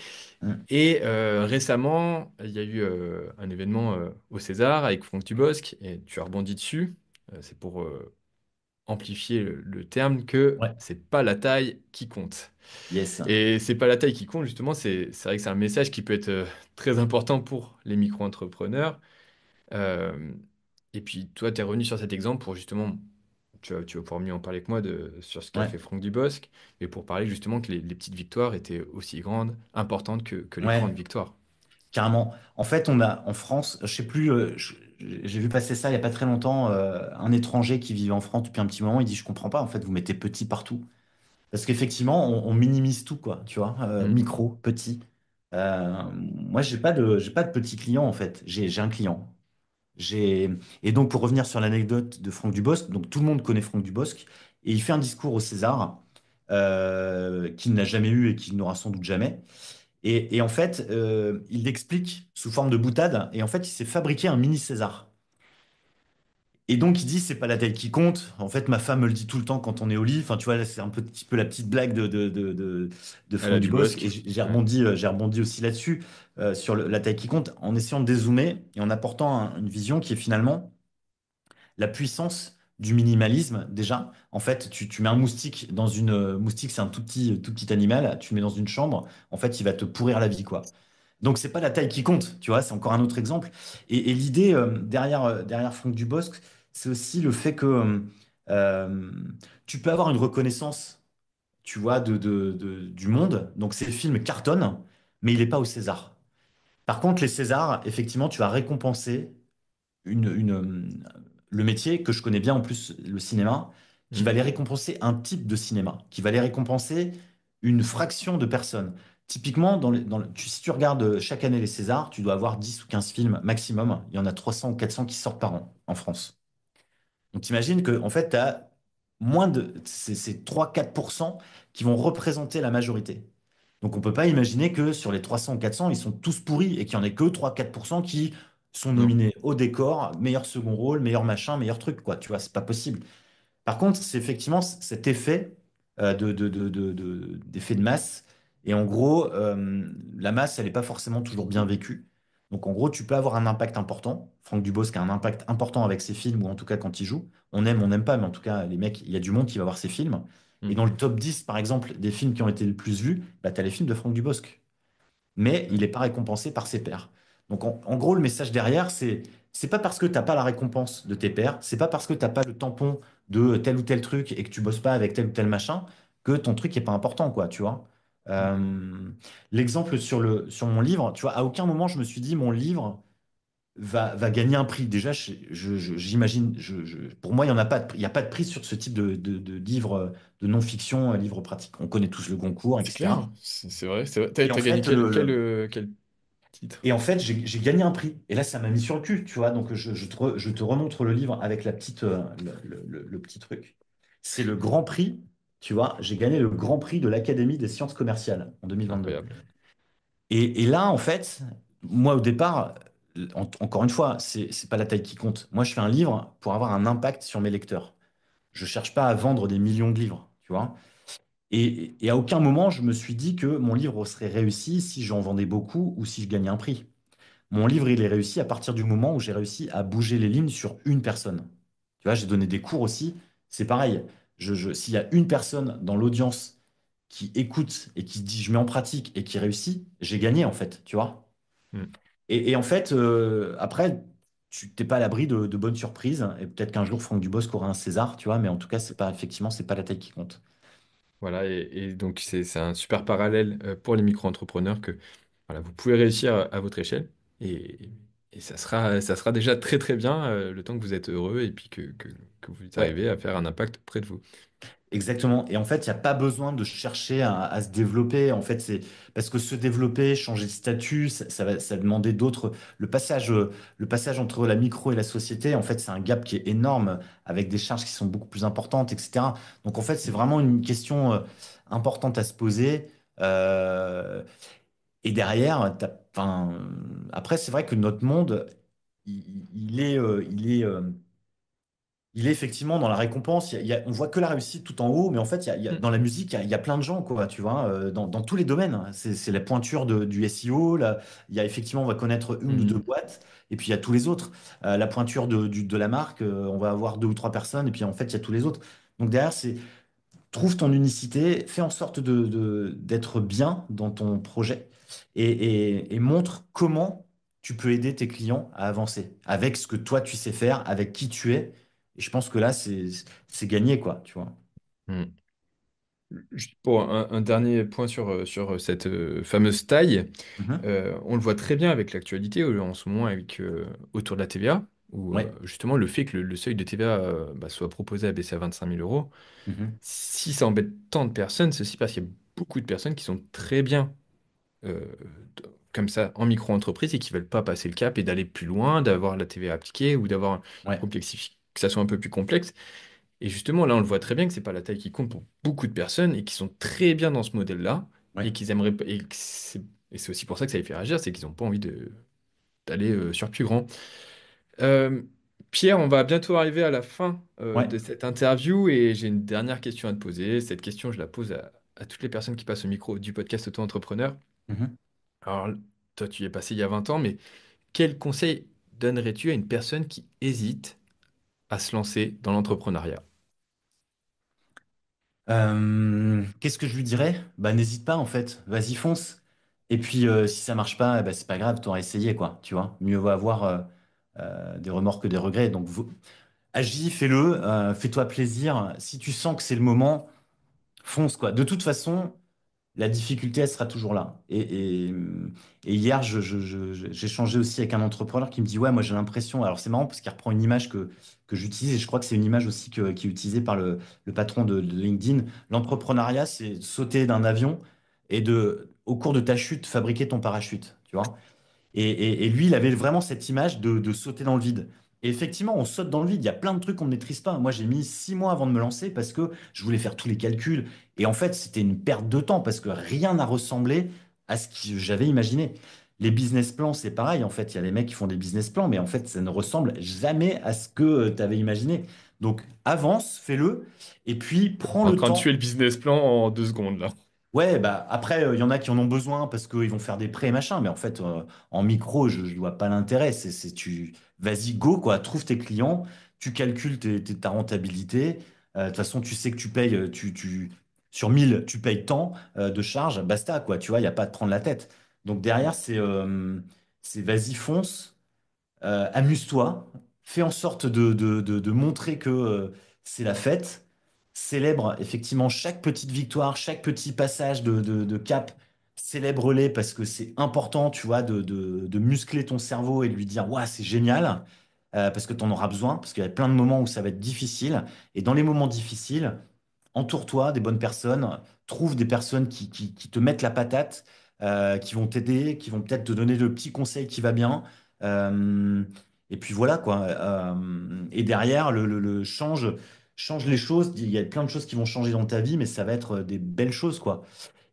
[SPEAKER 1] Mhm.
[SPEAKER 2] et récemment, il y a eu un événement au César avec Franck Dubosc, et tu as rebondi dessus, c'est pour amplifier le terme que
[SPEAKER 1] Ouais.
[SPEAKER 2] c'est pas la taille qui compte.
[SPEAKER 1] Yes.
[SPEAKER 2] Et c'est pas la taille qui compte, justement, c'est vrai que c'est un message qui peut être très important pour les micro-entrepreneurs. Euh, et puis, toi, tu es revenu sur cet exemple pour justement, tu vas pouvoir mieux en parler que moi sur ce qu'a
[SPEAKER 1] Ouais.
[SPEAKER 2] fait Franck Dubosc, et pour parler justement que les petites victoires étaient aussi grandes, importantes que les grandes
[SPEAKER 1] Ouais.
[SPEAKER 2] victoires.
[SPEAKER 1] Carrément. En fait, on a en France, je sais plus, j'ai vu passer ça il y a pas très longtemps, un étranger qui vivait en France depuis un petit moment, il dit, je comprends pas, en fait, vous mettez petit partout. Parce qu'effectivement, on minimise tout, quoi, tu vois,
[SPEAKER 2] Mm,
[SPEAKER 1] micro, petit. Moi, j'ai pas de petit client, en fait, j'ai un client. J'ai, et donc, pour revenir sur l'anecdote de Franck Dubosc, donc tout le monde connaît Franck Dubosc, et il fait un discours au César, qu'il n'a jamais eu et qu'il n'aura sans doute jamais. Et en fait, il l'explique sous forme de boutade. Et en fait, il s'est fabriqué un mini César. Et donc, il dit, c'est pas la taille qui compte. En fait, ma femme me le dit tout le temps quand on est au lit. Enfin, tu vois, là, c'est un petit peu la petite blague de
[SPEAKER 2] Elle a
[SPEAKER 1] Franck
[SPEAKER 2] du
[SPEAKER 1] Dubosc. Et
[SPEAKER 2] bosque. Ouais.
[SPEAKER 1] j'ai rebondi aussi là-dessus, sur la taille qui compte, en essayant de dézoomer et en apportant une vision qui est finalement la puissance du minimalisme, déjà. En fait, tu mets un moustique dans une... Moustique, c'est un tout petit animal. Tu le mets dans une chambre. En fait, il va te pourrir la vie, quoi. Donc, c'est pas la taille qui compte, tu vois, c'est encore un autre exemple. Et l'idée derrière Franck Dubosc, c'est aussi le fait que euh, tu peux avoir une reconnaissance, tu vois, du monde. Donc, ces films cartonnent, mais il n'est pas au César. Par contre, les Césars, effectivement, tu vas récompenser le métier que je connais bien en plus, le cinéma, qui va
[SPEAKER 2] Mm.
[SPEAKER 1] les récompenser un type de cinéma, qui va les récompenser une fraction de personnes. Typiquement, si tu regardes chaque année les Césars, tu dois avoir 10 ou 15 films maximum. Il y en a 300 ou 400 qui sortent par an en France. Donc t'imagines que en fait, tu as moins de ces 3-4% qui vont représenter la majorité. Donc on peut pas imaginer que sur les 300 ou 400, ils sont tous pourris et qu'il y en ait que 3-4% qui sont
[SPEAKER 2] Non.
[SPEAKER 1] nominés au décor, meilleur second rôle, meilleur machin, meilleur truc, quoi. Tu vois, c'est pas possible. Par contre, c'est effectivement cet effet d'effet de masse. Et en gros, la masse, elle n'est pas forcément toujours bien vécue. Donc en gros, tu peux avoir un impact important. Franck Dubosc a un impact important avec ses films, ou en tout cas quand il joue. On n'aime pas, mais en tout cas, les mecs, il y a du monde qui va voir ses films. Et
[SPEAKER 2] Mm.
[SPEAKER 1] dans le top 10, par exemple, des films qui ont été le plus vus, bah, tu as les films de Franck Dubosc, mais il
[SPEAKER 2] Mm.
[SPEAKER 1] n'est pas récompensé par ses pairs. Donc en gros, le message derrière, c'est pas parce que t'as pas la récompense de tes pairs, c'est pas parce que t'as pas le tampon de tel ou tel truc et que tu bosses pas avec tel ou tel machin que ton truc est pas important, quoi, tu vois. Euh, L'exemple sur mon livre, tu vois, à aucun moment je me suis dit mon livre va gagner un prix. Déjà, j'imagine, pour moi, il y en a pas, il y a pas de prix sur ce type de livre de non-fiction, livre pratique. On connaît tous le Goncourt,
[SPEAKER 2] C'est clair,
[SPEAKER 1] etc.
[SPEAKER 2] c'est vrai, c'est vrai. T'as,
[SPEAKER 1] Et en
[SPEAKER 2] t'as gagné
[SPEAKER 1] fait,
[SPEAKER 2] quel titre?
[SPEAKER 1] j'ai gagné un prix. Et là, ça m'a mis sur le cul, tu vois. Donc, je te remontre le livre avec la petite, le petit truc. C'est le Grand Prix, tu vois. J'ai gagné le Grand Prix de l'Académie des sciences commerciales en 2022.
[SPEAKER 2] Incroyable.
[SPEAKER 1] Et là, en fait, moi, au départ, encore une fois, c'est pas la taille qui compte. Moi, je fais un livre pour avoir un impact sur mes lecteurs. Je cherche pas à vendre des millions de livres, tu vois. Et à aucun moment, je me suis dit que mon livre serait réussi si j'en vendais beaucoup ou si je gagnais un prix. Mon livre, il est réussi à partir du moment où j'ai réussi à bouger les lignes sur une personne. Tu vois, j'ai donné des cours aussi. C'est pareil. S'il y a une personne dans l'audience qui écoute et qui dit je mets en pratique et qui réussit, j'ai gagné en fait, tu vois.
[SPEAKER 2] Mm.
[SPEAKER 1] Et en fait, après, tu t'es pas à l'abri de bonnes surprises. Et peut-être qu'un jour, Franck Dubosc aura un César, tu vois, mais en tout cas, c'est pas, effectivement, c'est pas la taille qui compte.
[SPEAKER 2] Voilà, et donc c'est un super parallèle pour les micro-entrepreneurs que voilà, vous pouvez réussir à votre échelle et, et ça sera déjà très très bien le temps que vous êtes heureux et puis que vous
[SPEAKER 1] Ouais.
[SPEAKER 2] arrivez à faire un impact près de vous.
[SPEAKER 1] Exactement. Et en fait, il n'y a pas besoin de chercher à se développer. En fait, c'est parce que se développer, changer de statut, ça va demander d'autres. Le passage entre la micro et la société, en fait, c'est un gap qui est énorme avec des charges qui sont beaucoup plus importantes, etc. Donc, en fait, c'est vraiment une question importante à se poser. Euh, et derrière, enfin, après, c'est vrai que notre monde, il est effectivement dans la récompense. On voit que la réussite tout en haut, mais en fait,
[SPEAKER 2] Mm.
[SPEAKER 1] dans la musique, il y a plein de gens, quoi, tu vois, dans tous les domaines, hein. C'est la pointure du SEO. Là, il y a effectivement, on va connaître une ou deux
[SPEAKER 2] Mhm.
[SPEAKER 1] boîtes, et puis il y a tous les autres. La pointure de la marque, on va avoir deux ou trois personnes, et puis en fait, il y a tous les autres. Donc derrière, c'est trouve ton unicité, fais en sorte d'être bien dans ton projet et montre comment tu peux aider tes clients à avancer avec ce que toi tu sais faire, avec qui tu es. Et je pense que là, c'est gagné, quoi, tu vois.
[SPEAKER 2] Mm. Juste pour un dernier point sur cette fameuse taille,
[SPEAKER 1] Mhm.
[SPEAKER 2] on le voit très bien avec l'actualité en ce moment avec, autour de la TVA, où
[SPEAKER 1] Ouais.
[SPEAKER 2] justement le fait que le seuil de TVA soit proposé à baisser à 25 000 euros.
[SPEAKER 1] Mhm.
[SPEAKER 2] Si ça embête tant de personnes, ceci parce qu'il y a beaucoup de personnes qui sont très bien euh, comme ça en micro-entreprise et qui veulent pas passer le cap et d'aller plus loin, d'avoir la TVA appliquée ou d'avoir
[SPEAKER 1] Ouais.
[SPEAKER 2] que ça soit un peu plus complexe. Et justement, là, on le voit très bien que c'est pas la taille qui compte pour beaucoup de personnes et qui sont très bien dans ce modèle-là
[SPEAKER 1] Ouais.
[SPEAKER 2] et qu'ils aimeraient et c'est aussi pour ça que ça les fait réagir, c'est qu'ils n'ont pas envie d'aller sur plus grand. Euh, Pierre, on va bientôt arriver à la fin
[SPEAKER 1] Ouais.
[SPEAKER 2] de cette interview et j'ai une dernière question à te poser. Cette question, je la pose à toutes les personnes qui passent au micro du podcast Auto-entrepreneur.
[SPEAKER 1] Mhm.
[SPEAKER 2] Alors, toi, tu y es passé il y a 20 ans, mais quel conseil donnerais-tu à une personne qui hésite à se lancer dans l'entrepreneuriat?
[SPEAKER 1] Qu'est-ce que je lui dirais? Bah, n'hésite pas, en fait. Vas-y, fonce. Et puis, si ça marche pas, bah, c'est pas grave, t'auras essayé, quoi. Tu vois, mieux vaut avoir des remords que des regrets. Donc, agis, fais-le, fais-toi plaisir. Si tu sens que c'est le moment, fonce, quoi. De toute façon, la difficulté, elle sera toujours là. Et hier, j'ai échangé aussi avec un entrepreneur qui me dit, ouais, moi j'ai l'impression, alors c'est marrant parce qu'il reprend une image que j'utilise et je crois que c'est une image aussi qui est utilisée par le patron de LinkedIn. L'entrepreneuriat, c'est sauter d'un avion et au cours de ta chute, fabriquer ton parachute, tu vois. Et lui, il avait vraiment cette image de sauter dans le vide. Et effectivement, on saute dans le vide. Il y a plein de trucs qu'on ne maîtrise pas. Moi, j'ai mis 6 mois avant de me lancer parce que je voulais faire tous les calculs. Et en fait, c'était une perte de temps parce que rien n'a ressemblé à ce que j'avais imaginé. Les business plans, c'est pareil. En fait, il y a des mecs qui font des business plans, mais en fait, ça ne ressemble jamais à ce que tu avais imaginé. Donc, avance, fais-le, et puis prends
[SPEAKER 2] En
[SPEAKER 1] le
[SPEAKER 2] train de
[SPEAKER 1] temps.
[SPEAKER 2] tuer le business plan en 2 secondes, là.
[SPEAKER 1] Ouais, bah après, il y en a qui en ont besoin parce qu'ils vont faire des prêts, machin. Mais en fait, en micro, je vois pas l'intérêt. Vas-y, go, quoi. Trouve tes clients, tu calcules ta rentabilité. De toute façon, tu sais que tu payes, sur 1000 tu payes tant de charges, basta, quoi. Tu vois, il n'y a pas à te prendre la tête. Donc derrière, c'est vas-y, fonce. Amuse-toi, fais en sorte de montrer que c'est la fête, célèbre effectivement chaque petite victoire, chaque petit passage de cap, célèbre-les parce que c'est important, tu vois, de muscler ton cerveau et de lui dire, ouais, c'est génial, parce que tu en auras besoin, parce qu'il y a plein de moments où ça va être difficile, et dans les moments difficiles, entoure-toi des bonnes personnes, trouve des personnes qui te mettent la patate, qui vont t'aider, qui vont peut-être te donner le petit conseil qui va bien. Euh, et puis voilà quoi. Et derrière, change les choses. Il y a plein de choses qui vont changer dans ta vie, mais ça va être des belles choses quoi.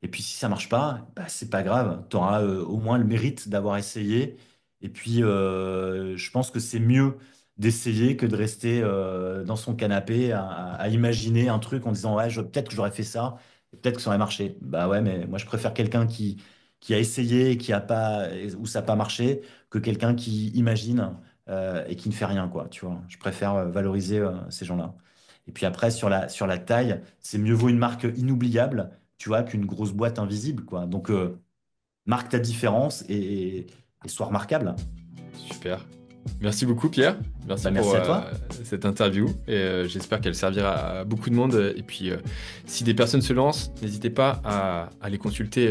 [SPEAKER 1] Et puis si ça marche pas, bah, c'est pas grave. Tu auras au moins le mérite d'avoir essayé. Et puis je pense que c'est mieux d'essayer que de rester dans son canapé à imaginer un truc en disant ouais, peut-être que j'aurais fait ça, et peut-être que ça aurait marché. Bah ouais, mais moi je préfère quelqu'un qui a essayé et qui a pas, ou ça n'a pas marché que quelqu'un qui imagine et qui ne fait rien, quoi. Tu vois, je préfère valoriser ces gens-là. Et puis après, sur la taille, c'est mieux vaut une marque inoubliable, tu vois, qu'une grosse boîte invisible, quoi. Donc, marque ta différence et sois remarquable.
[SPEAKER 2] Super. Merci beaucoup, Pierre. Merci
[SPEAKER 1] Merci
[SPEAKER 2] pour
[SPEAKER 1] à toi.
[SPEAKER 2] cette interview. Et j'espère qu'elle servira à beaucoup de monde. Et puis, si des personnes se lancent, n'hésitez pas à aller consulter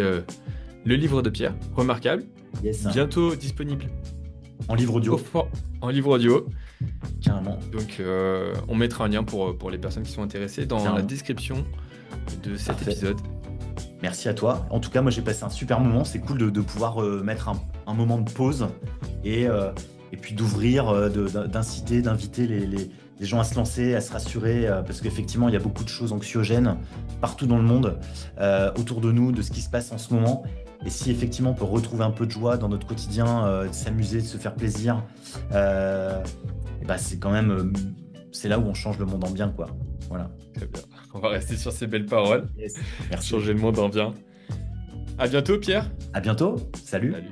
[SPEAKER 2] le livre de Pierre, remarquable,
[SPEAKER 1] Yes.
[SPEAKER 2] bientôt disponible
[SPEAKER 1] En livre audio,
[SPEAKER 2] en livre audio.
[SPEAKER 1] carrément.
[SPEAKER 2] Donc, on mettra un lien pour les personnes qui sont intéressées dans
[SPEAKER 1] Carrément.
[SPEAKER 2] la description de cet
[SPEAKER 1] Parfait.
[SPEAKER 2] épisode.
[SPEAKER 1] Merci à toi. En tout cas, moi, j'ai passé un super moment. C'est cool de pouvoir mettre un moment de pause et puis d'ouvrir, d'inciter, d'inviter les gens à se lancer, à se rassurer, parce qu'effectivement, il y a beaucoup de choses anxiogènes partout dans le monde, autour de nous, de ce qui se passe en ce moment. Et si effectivement, on peut retrouver un peu de joie dans notre quotidien, de s'amuser, de se faire plaisir, et ben, c'est quand même, c'est là où on change le monde en bien, quoi. Voilà.
[SPEAKER 2] Très bien. On va rester sur ces belles paroles.
[SPEAKER 1] Yes. Merci.
[SPEAKER 2] Changer le monde en bien. À bientôt, Pierre.
[SPEAKER 1] À bientôt. Salut.
[SPEAKER 2] Salut.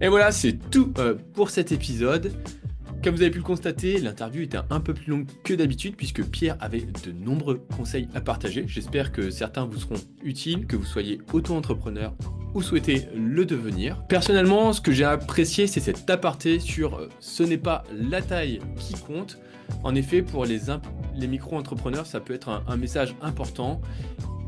[SPEAKER 2] Et voilà, c'est tout pour cet épisode. Comme vous avez pu le constater, l'interview était un peu plus longue que d'habitude puisque Pierre avait de nombreux conseils à partager. J'espère que certains vous seront utiles, que vous soyez auto-entrepreneur ou souhaitez le devenir. Personnellement, ce que j'ai apprécié, c'est cet aparté sur ce n'est pas la taille qui compte. En effet, pour les micro-entrepreneurs, ça peut être un message important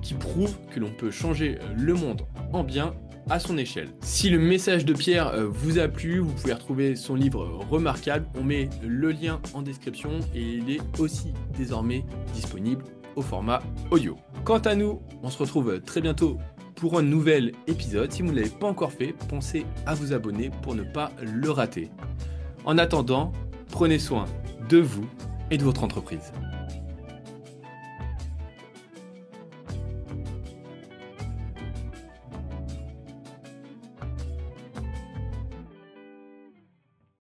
[SPEAKER 2] qui prouve que l'on peut changer le monde en bien à son échelle. Si le message de Pierre vous a plu, vous pouvez retrouver son livre remarquable. On met le lien en description et il est aussi désormais disponible au format audio. Quant à nous, on se retrouve très bientôt pour un nouvel épisode. Si vous ne l'avez pas encore fait, pensez à vous abonner pour ne pas le rater. En attendant, prenez soin de vous et de votre entreprise.